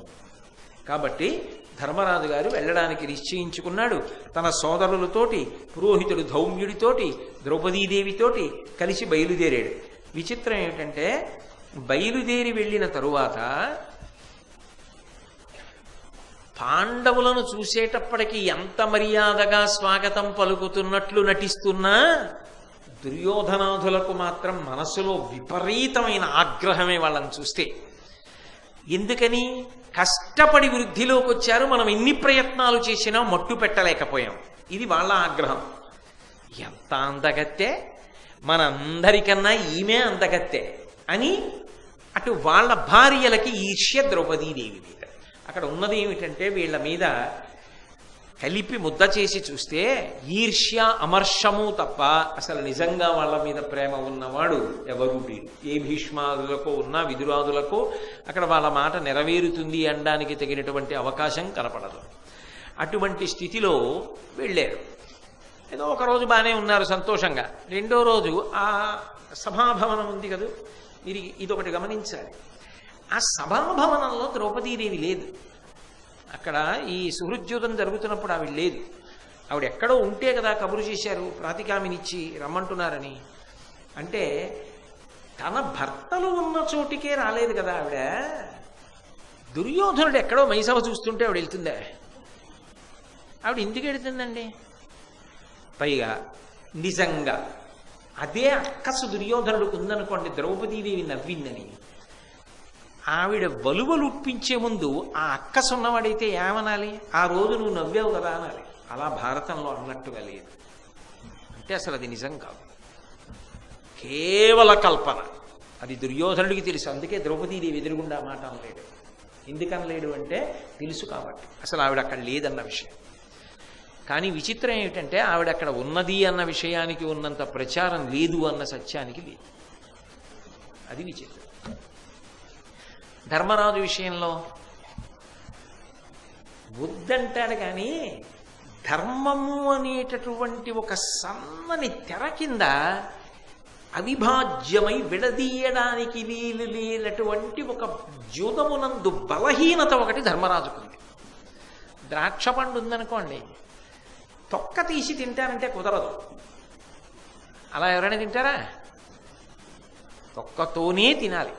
కాబట్టి ధర్మరాజు గారు వెళ్ళడానికి నిశ్చయించుకున్నాడు. తన సోదరులతోటి, పురోహితుడు ధౌమ్యుడితోటి, ద్రౌపదీదేవితోటి కలిసి బయలుదేరాడు. విచిత్రం ఏమిటంటే బయలుదేరి వెళ్ళిన తరువాత పాండవులను చూసేటప్పటికి ఎంత మర్యాదగా స్వాగతం పలుకుతున్నట్లు నటిస్తున్నా దుర్యోధనాథులకు మాత్రం మనసులో విపరీతమైన ఆగ్రహమే వాళ్ళని చూస్తే. ఎందుకని? కష్టపడి వృద్ధిలోకి వచ్చారు, మనం ఎన్ని ప్రయత్నాలు చేసినా మట్టు పెట్టలేకపోయాం, ఇది వాళ్ళ ఆగ్రహం. ఎంత అందగత్తే, మనందరికన్నా ఈమె అందగత్తే అని అటు వాళ్ళ భార్యలకి ఈర్ష్య ద్రౌపదీదేవి మీద. అక్కడ ఉన్నది ఏమిటంటే వీళ్ళ మీద కలిపి ముద్ద చేసి చూస్తే ఈర్ష్య అమర్షము తప్ప అసలు నిజంగా వాళ్ళ మీద ప్రేమ ఉన్నవాడు ఎవరు లేడు. ఏ భీష్మాదులకో ఉన్నా విదురాదులకో అక్కడ వాళ్ళ మాట నెరవేరుతుంది అనడానికి తగినటువంటి అవకాశం కనపడదు. అటువంటి స్థితిలో వెళ్ళారు. ఏదో ఒకరోజు బాగానే ఉన్నారు సంతోషంగా. రెండో రోజు ఆ సభాభవనం ఉంది కదా, మీరు ఇదొకటి గమనించాలి. ఆ సభాభవనంలో ద్రౌపదీదేవి లేదు. అక్కడ ఈ సుహృద్యూతం జరుగుతున్నప్పుడు ఆవిడ లేదు. ఆవిడ ఎక్కడో ఉంటే కదా కబురు చేశారు, ప్రాతికామినిచ్చి రమ్మంటున్నారని. అంటే తన భర్తలు ఉన్న చోటికే రాలేదు కదా ఆవిడ. దుర్యోధనుడు ఎక్కడో మైసభ చూస్తుంటే ఆవిడ వెళ్తుందే? ఆవిడ ఎందుకు వెళుతుందండి? పైగా నిజంగా అదే అక్కసు దుర్యోధనుడికి ఉందనుకోండి, ద్రౌపదీదేవి నవ్విందని, ఆవిడ వలువలు ఉప్పించే ముందు ఆ అక్కసు ఉన్నవాడైతే ఏమనాలి? ఆ రోజు నువ్వు నవ్వావు కదా అనాలి. అలా భారతంలో అన్నట్టుగా లేదు. అంటే అసలు అది నిజం కాదు, కేవల కల్పన. అది దుర్యోధనుడికి తెలుసు, అందుకే ద్రౌపదీదేవి ఎదురుగుండా మాట అనలేడు. ఎందుకనలేడు అంటే తెలుసు కాబట్టి, అసలు ఆవిడ అక్కడ లేదన్న విషయం. కానీ విచిత్రం ఏమిటంటే ఆవిడ అక్కడ ఉన్నది అన్న విషయానికి ఉన్నంత ప్రచారం లేదు అన్న సత్యానికి లేదు. అది విచిత్రం. ధర్మరాజు విషయంలో వద్దంటాడు కానీ ధర్మము అనేటటువంటి ఒక సన్నని తెర కింద అవిభాజ్యమై విడదీయడానికి వీలు లేనటువంటి ఒక జూదమునందు బలహీనత ఒకటి ధర్మరాజుకుంది. ద్రాక్ష పండు ఉందనుకోండి, తొక్క తీసి తింటారంటే కుదరదు. అలా ఎవరైనా తింటారా? తొక్కతోనే తినాలి.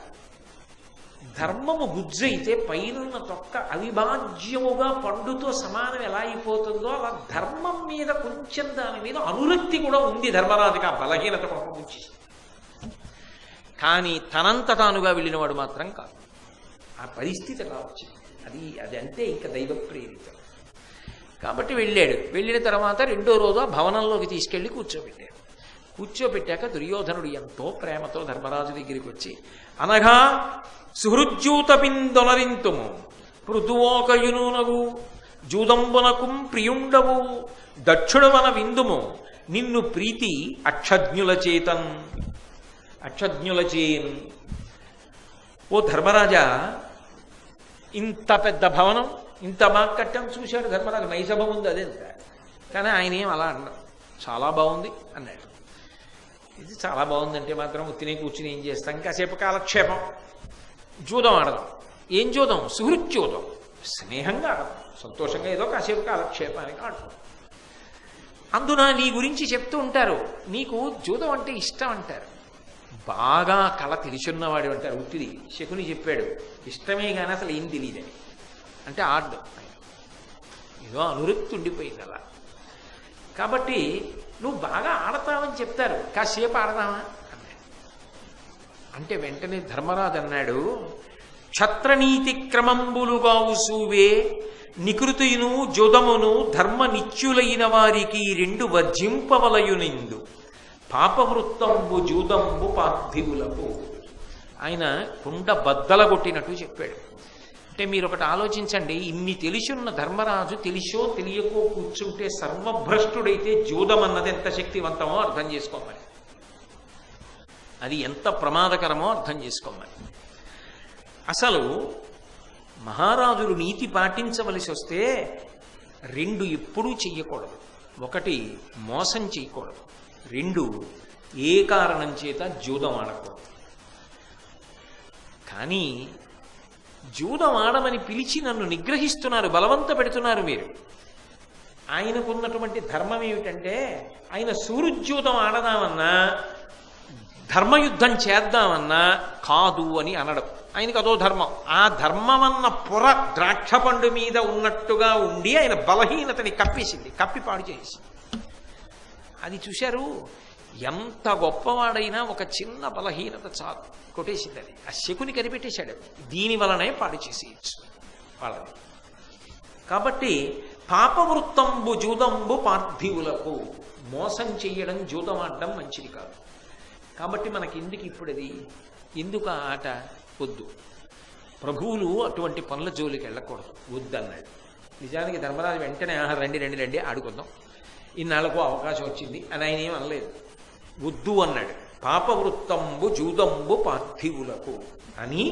ధర్మము గుజ్జైతే పైనున్న తొక్క అవిభాజ్యముగా పండుతో సమానం ఎలా అయిపోతుందో అలా ధర్మం మీద కొంచెం దాని మీద అనురక్తి కూడా ఉంది ధర్మరాజుకి, ఆ బలహీనత కోసం నుంచి. కానీ తనంత తానుగా వెళ్ళినవాడు మాత్రం కాదు. ఆ పరిస్థితి అలా వచ్చింది. అది అంతే, ఇంకా దైవ ప్రేరితం. కాబట్టి వెళ్ళాడు. వెళ్ళిన తర్వాత రెండో రోజు ఆ భవనంలోకి తీసుకెళ్లి కూర్చోబెట్టాడు. కూర్చోబెట్టాక దుర్యోధనుడు ఎంతో ప్రేమతో ధర్మరాజు దగ్గరికి వచ్చి, అనగా సుహృజ్యూత పిందొలరింతుము పృథువోకయునునగు జూదంబునకుం ప్రియుండవు దక్షుడవన విందుము నిన్ను ప్రీతి అక్షజ్ఞుల చేన్. ఓ ధర్మరాజా, ఇంత పెద్ద భవనం, ఇంత బాగా కట్టం చూశాడు ధర్మరాజు. నైసభ ఉంది అదేంత, కానీ ఆయన ఏం అలా అన్నాడు, చాలా బాగుంది అన్నాడు. ఇది చాలా బాగుందంటే మాత్రం తినే కూర్చుని ఏం చేస్తాం, కాసేపు కాలక్షేపం, జూదం ఆడదాం. ఏం జూదం? సుహృద్యూదం. స్నేహంగా ఆడదాం, సంతోషంగా ఏదో కాసేపు కాలక్షేపానికి ఆడతాం. అందున నీ గురించి చెప్తూ ఉంటారు, నీకు జూదం అంటే ఇష్టం అంటారు, బాగా కళ తెలిసున్నవాడు అంటారు. ఉట్టిది శకుని చెప్పాడు, ఇష్టమే కానీ అసలు ఏం తెలియదని. అంటే ఆడడం ఏదో అనురక్తి ఉండిపోయింది అలా. కాబట్టి నువ్వు బాగా ఆడతావని చెప్తారు, కాసేపు ఆడదామా అన్నాడు. అంటే వెంటనే ధర్మరాజు అన్నాడు, క్షత్రనీతి క్రమంబులుగావు సూవే నికృతియును జోదమును ధర్మ నిత్యులైన వారికి రెండు వర్జింపవలయునిందు పాపవృత్తంబు జూదంబు పార్థివులకు. ఆయన కుండ బద్దలగొట్టినట్టు చెప్పాడు. అంటే మీరు ఒకటి ఆలోచించండి, ఇన్ని తెలిసున్న ధర్మరాజు తెలిసో తెలియకో కూర్చుంటే సర్వభ్రష్టుడైతే జూదం అన్నది ఎంత శక్తివంతమో అర్థం చేసుకోమని, అది ఎంత ప్రమాదకరమో అర్థం చేసుకోమని. అసలు మహారాజులు నీతి పాటించవలసి వస్తే రెండు ఎప్పుడూ చెయ్యకూడదు. ఒకటి, మోసం చేయకూడదు. రెండు, ఏ కారణం చేత జూదం ఆడకూడదు. కానీ జూదం ఆడమని పిలిచి నన్ను నిగ్రహిస్తున్నారు, బలవంత పెడుతున్నారు మీరు. ఆయనకున్నటువంటి ధర్మం ఏమిటంటే, ఆయన సూర్యుజ్యూతం ఆడదామన్నా ధర్మయుద్ధం చేద్దామన్నా కాదు అని అనడం. ఆయనకు అదో ధర్మం. ఆ ధర్మమన్న పొర ద్రాక్ష పండు మీద ఉన్నట్టుగా ఉండి ఆయన బలహీనతని కప్పేసింది, కప్పి పాడు చేసింది. అది చూశారు, ఎంత గొప్పవాడైనా ఒక చిన్న బలహీనత చాలు కొట్టేసింది. అది ఆ శకుని కనిపెట్టేశాడు, దీని వలనే పాడు చేసేయచ్చు వాళ్ళని. కాబట్టి పాపవృత్తంబు జూదంబు పార్థివులకు, మోసం చెయ్యడం జూదం ఆడడం మంచిది కాదు. కాబట్టి మనకి ఎందుకు ఇప్పుడు అది, ఎందుకు ఆ ఆట వద్దు. ప్రభువులు అటువంటి పనుల జోలికి వెళ్ళకూడదు, వద్దన్నాడు. నిజానికి ధర్మరాజు వెంటనే రండి రండి రండి ఆడుకుందాం, ఇన్నాళ్లకు అవకాశం వచ్చింది అని ఆయన ఏం అనలేదు, వద్దు అన్నాడు. పాపవృత్తంబు జూదంబు పార్థివులకు అని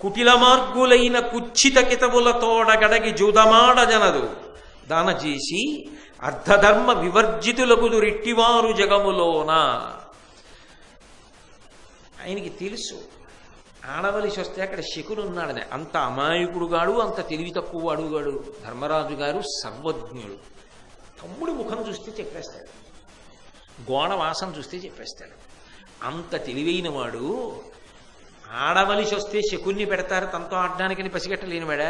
కుటిల మార్గులైన కుచ్చిత కితవులతోడగడగి జూదమాడజనదు దాన చేసి అర్ధధర్మ వివర్జితులకు రెట్టివారు జగములోన. ఆయనకి తెలుసు ఆడవలసి వస్తే అక్కడ శకుని ఉన్నాడని. అంత అమాయకుడుగాడు, అంత తెలివి తక్కువ వాడుగాడు ధర్మరాజు గారు, సర్వజ్ఞుడు. తమ్ముడి ముఖం చూస్తే చెప్పేస్తాడు, గోడ వాసన చూస్తే చెప్పేస్తాడు. అంత తెలివైన వాడు ఆడవలసి వస్తే శకుని పెడతారు తనతో ఆడడానికని పసిగట్టలేనివాడా.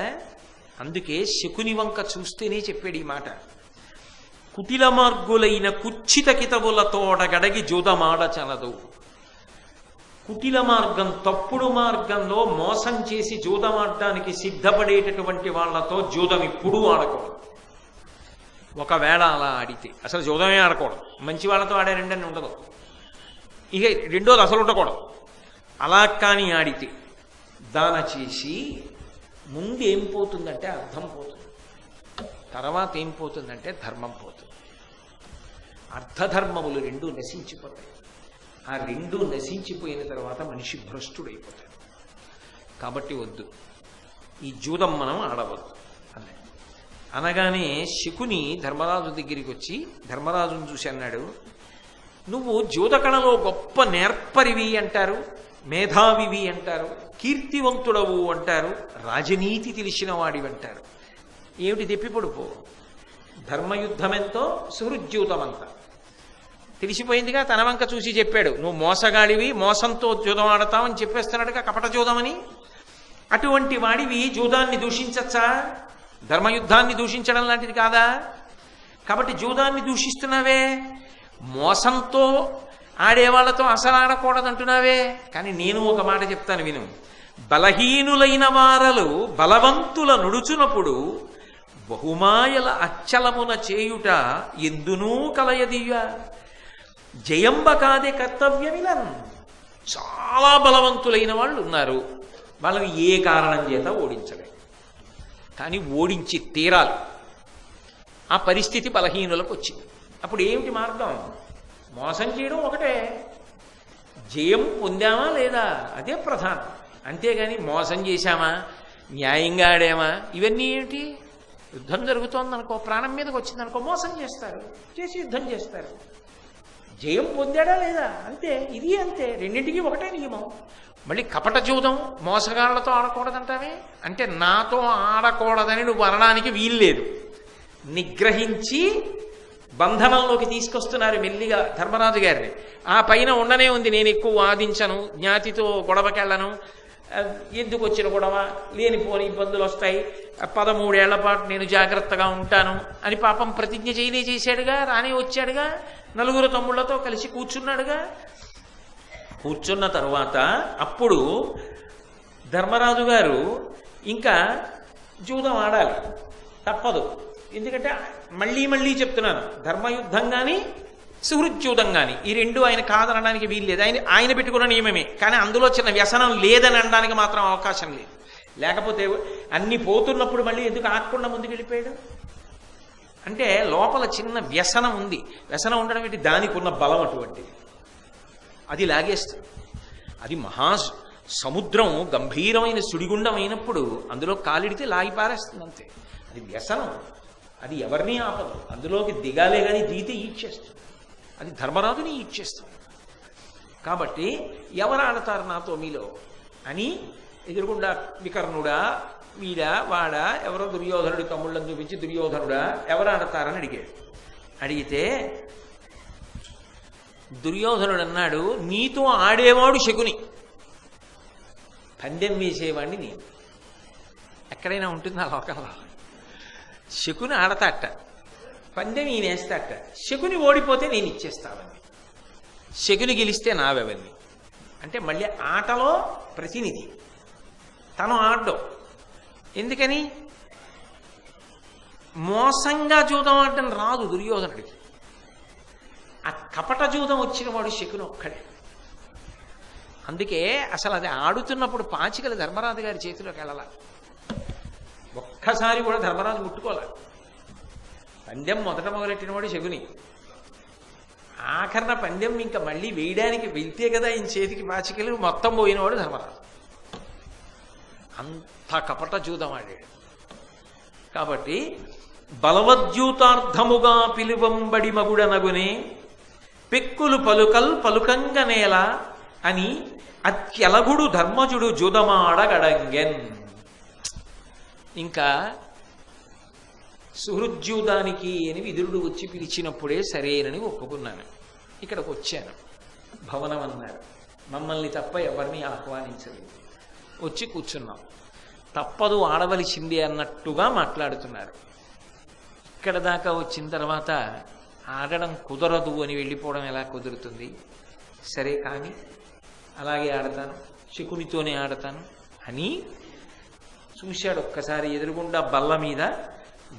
అందుకే శకుని వంక చూస్తేనే చెప్పాడు ఈ మాట. కుటిల మార్గులైన కుచ్చిత కితవులతోడగడగి జూదమాడచనదు. కుటిల మార్గం, తప్పుడు మార్గంలో మోసం చేసి జూదమాడడానికి సిద్ధపడేటటువంటి వాళ్లతో జూదం ఇప్పుడు ఆడకూడదు. ఒకవేళ అలా ఆడితే అసలు జూదమే ఆడకూడదు. మంచి వాళ్ళతో ఆడారండి ఉండదు. ఇక రెండోది అసలు ఉండకూడదు. అలా కానీ ఆడితే దాన చేసి ముందు ఏం పోతుందంటే అర్థం పోతుంది, తర్వాత ఏం పోతుందంటే ధర్మం పోతుంది. అర్ధధర్మములు రెండూ నశించిపోతాయి. ఆ రెండూ నశించిపోయిన తర్వాత మనిషి భ్రష్టుడైపోతాడు. కాబట్టి వద్దు, ఈ జూదం మనం ఆడవద్దు అన్నాడు. అనగానే శకుని ధర్మరాజు దగ్గరికి వచ్చి ధర్మరాజును చూసి అన్నాడు, నువ్వు జూదకళలో గొప్ప నేర్పరివి అంటారు, మేధావివి అంటారు, కీర్తివంతుడవు అంటారు, రాజనీతి తెలిసిన వాడివి అంటారు. ఏమిటి తెప్పి పడుకో, ధర్మయుద్ధమెంతో సుహృద్యూతమంతా. తెలిసిపోయిందిగా, తన వంక చూసి చెప్పాడు, నువ్వు మోసగాడివి, మోసంతో జూదం ఆడతావు అని చెప్పేస్తున్నాడుగా, కపట జూదమని. అటువంటి వాడివి జూదాన్ని దూషించచ్చా? ధర్మయుద్ధాన్ని దూషించడం లాంటిది కాదా? కాబట్టి జూదాన్ని దూషిస్తున్నావే, మోసంతో ఆడేవాళ్లతో అసలు ఆడకూడదంటున్నావే. కానీ నేను ఒక మాట చెప్తాను విను. బలహీనులైన వారలు బలవంతుల నుడుచునప్పుడు బహుమాయల అచ్చలమున చేయుట ఎందునూ కలయదియ్య. జయంబ కాదే కర్తవ్యమిలన్. చాలా బలవంతులైన వాళ్ళు ఉన్నారు, వాళ్ళని ఏ కారణం చేత ఓడించలేదు, కానీ ఓడించి తీరాలి. ఆ పరిస్థితి బలహీనులకు వచ్చింది. అప్పుడు ఏమిటి మార్గం? మోసం చేయడం ఒకటే, జయం పొందామా లేదా అదే ప్రధానం. అంతేగాని మోసం చేశామా, న్యాయంగా ఆడామా, ఇవన్నీ ఏమిటి? యుద్ధం జరుగుతోందనుకో, ప్రాణం మీదకి వచ్చిందనుకో, మోసం చేస్తారు, చేసి యుద్ధం చేస్తారు. జయం పొందాడా లేదా అంతే, ఇది అంతే, రెండింటికి ఒకటే నియమం. మళ్ళీ కపట జూదం మోసగాళ్లతో ఆడకూడదంటావే, అంటే నాతో ఆడకూడదని నువ్వు అనడానికి వీల్లేదు. నిగ్రహించి బంధనంలోకి తీసుకొస్తున్నారు మెల్లిగా ధర్మరాజు గారిని. ఆ పైన ఉండనే ఉంది, నేను ఎక్కువ వాదించను, జ్ఞాతితో గొడవకెళ్ళను, ఎందుకు వచ్చిన గొడవ, లేనిపోని ఇబ్బందులు వస్తాయి, 13 ఏళ్ల పాటు నేను జాగ్రత్తగా ఉంటాను అని పాపం ప్రతిజ్ఞ చేశాడుగా, రానే వచ్చాడుగా, 4 తమ్ముళ్లతో కలిసి కూర్చున్నాడుగా. కూర్చున్న తరువాత అప్పుడు ధర్మరాజు గారు ఇంకా జూదం ఆడాలి, తప్పదు. ఎందుకంటే మళ్ళీ చెప్తున్నాను, ధర్మయుద్ధం కానీ సుహృద్యూదం కానీ ఈ రెండు ఆయన కాదనడానికి వీల్లేదు. ఆయన పెట్టుకున్న నియమమే, కానీ అందులో చిన్న వ్యసనం లేదని అనడానికి మాత్రం అవకాశం లేదు. లేకపోతే అన్ని పోతున్నప్పుడు మళ్ళీ ఎందుకు ఆగకుండా ముందుకు వెళ్ళిపోయాడు అంటే లోపల చిన్న వ్యసనం ఉంది. వ్యసనం ఉండడం ఏంటి? దానికి ఉన్న బలం అటువంటిది, అది లాగేస్తుంది. అది మహా సముద్రం, గంభీరమైన సుడిగుండం అయినప్పుడు అందులో కాలిడితే లాగి పారేస్తుంది అంతే. అది వ్యసనం, అది ఎవరినీ ఆపదు. అందులోకి దిగాలే కానీ దిగితే ఈడ్చేస్తుంది. అది ధర్మరాజుని ఈడ్చేస్తుంది. కాబట్టి ఎవరు ఆడతారు నాతో మీలో అని ఎదురుగుండా వికర్ణుడా, వీడా, వాడా, ఎవరో దుర్యోధనుడి తమ్ముళ్ళని చూపించి దుర్యోధనుడా ఎవరు ఆడతారని అడిగాడు. అడిగితే దుర్యోధనుడు అన్నాడు, నీతో ఆడేవాడు శకుని, పందెం వేసేవాడిని నేను. ఎక్కడైనా ఉంటుంది ఆ లోకంలో. శకుని ఆడతాట, పందెం ఈయన వేస్తాట. శకుని ఓడిపోతే నేను ఇచ్చేస్తావని, శకుని గెలిస్తే నావెవరిని అంటే మళ్ళీ ఆటలో ప్రతినిధి తను ఆడడం. ఎందుకని? మోసంగా జూదం ఆడటం రాదు దుర్యోధనుడికి. ఆ కపట జూదం వచ్చిన వాడు శకుని ఒక్కడే. అందుకే అసలు అది ఆడుతున్నప్పుడు పాచికలు ధర్మరాజు గారి చేతిలోకి వెళ్ళాల. ఒక్కసారి కూడా ధర్మరాజు ముట్టుకోలే. పందెం మొదట మొదలెట్టినవాడు శకుని, ఆఖరణ పందెం ఇంకా మళ్ళీ వేయడానికి వెళ్తే కదా ఈయన చేతికి పాచికలు మొత్తం పోయినవాడు ధర్మరాజు. అంత కపట జూదం ఆడాడు. కాబట్టి బలవద్యూతార్థముగా పిలువంబడి మగుడనగునే పెక్కులు పలుకల్ పలుకంగనేల అని అత్యలగుడు ధర్మజుడు జూదమాడగడంగెన్. ఇంకా సుహృద్యూదానికి అని విదురుడు వచ్చి పిలిచినప్పుడే సరేనని ఒప్పుకున్నాను. ఇక్కడికి వచ్చాను, భవనం అన్నారు, మమ్మల్ని తప్ప ఎవరిని ఆహ్వానించలేదు. వచ్చి కూర్చున్నాం. తప్పదు ఆడవలసిందే అన్నట్టుగా మాట్లాడుతున్నారు. ఇక్కడ దాకా వచ్చిన తర్వాత ఆడడం కుదరదు అని వెళ్ళిపోవడం ఎలా కుదురుతుంది? సరే కానీ అలాగే ఆడతాను, శకునితోనే ఆడతాను అని చూశాడు. ఒక్కసారి ఎదురుగుండా బల్ల మీద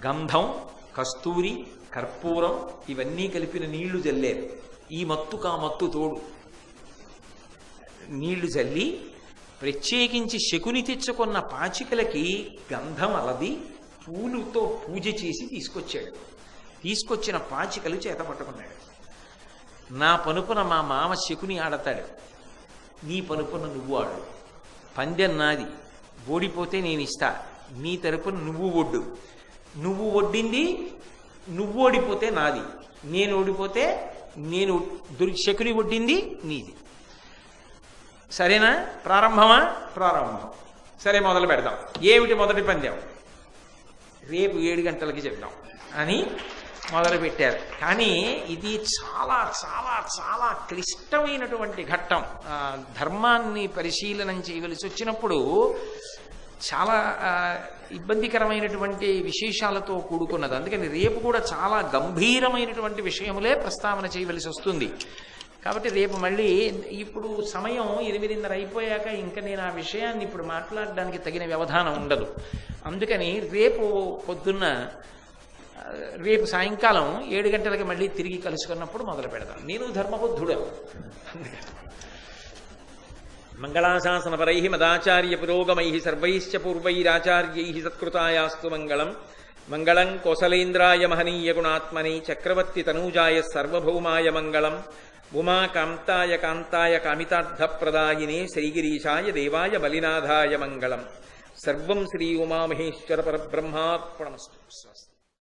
గంధం, కస్తూరి, కర్పూరం ఇవన్నీ కలిపిన నీళ్లు జల్లారు. ఈ మత్తుకా మత్తు తోడు నీళ్లు జల్లి ప్రత్యేకించి శకుని తెచ్చుకున్న పాచికలకి గంధం అలది పూలుతో పూజ చేసి తీసుకొచ్చాడు. తీసుకొచ్చిన పాచికలు చేత పట్టుకున్నాడు. నా పనుపున మా మామ శకుని ఆడతాడు, నీ పనుపున నువ్వు ఆడు, పందెం నాది, ఓడిపోతే నేను ఇస్తా, నీ తరపున నువ్వు ఒడ్డు, నువ్వు ఒడ్డింది నువ్వు ఓడిపోతే నాది, నేను ఓడిపోతే నేను శకుని ఒడ్డింది నీది. సరేనా? ప్రారంభమా? ప్రారంభం. సరే మొదలు పెడదాం. ఏమిటి మొదటి పందెం? రేపు 7 గంటలకి చెప్దాం అని మొదలుపెట్టారు. కానీ ఇది చాలా చాలా చాలా క్లిష్టమైనటువంటి ఘట్టం. ధర్మాన్ని పరిశీలనం చేయవలసి వచ్చినప్పుడు చాలా ఇబ్బందికరమైనటువంటి విశేషాలతో కూడుకున్నది. అందుకని రేపు కూడా చాలా గంభీరమైనటువంటి విషయములే ప్రస్తావన చేయవలసి వస్తుంది. కాబట్టి రేపు మళ్ళీ ఇప్పుడు సమయం 8:30 అయిపోయాక ఇంకా నేను ఆ విషయాన్ని ఇప్పుడు మాట్లాడడానికి తగిన వ్యవధానం ఉండదు. అందుకని రేపు సాయంకాలం 7 గంటలకి మళ్ళీ తిరిగి కలుసుకున్నప్పుడు మొదలు పెడతాను. నేను ధర్మబుద్ధుడు. మంగళాశాసనపరై మదాచార్య పురోగమై సర్వైశ్చ పూర్వైరాచార్యై సత్కృతాయాస్తు మంగళం. మంగళం కోసలేంద్రాయ మహనీయ గుణాత్మనే చక్రవర్తి తనూజాయ సర్వభౌమాయ మంగళం. ఉమా కాంతాయ కాంతాయ కామితార్థప్రదాయినే శ్రీగిరీశాయ దేవాయ బలినాథాయ మంగళం. సర్వం శ్రీ ఉమామహేశ్వర పరబ్రహ్మార్పణమస్తు.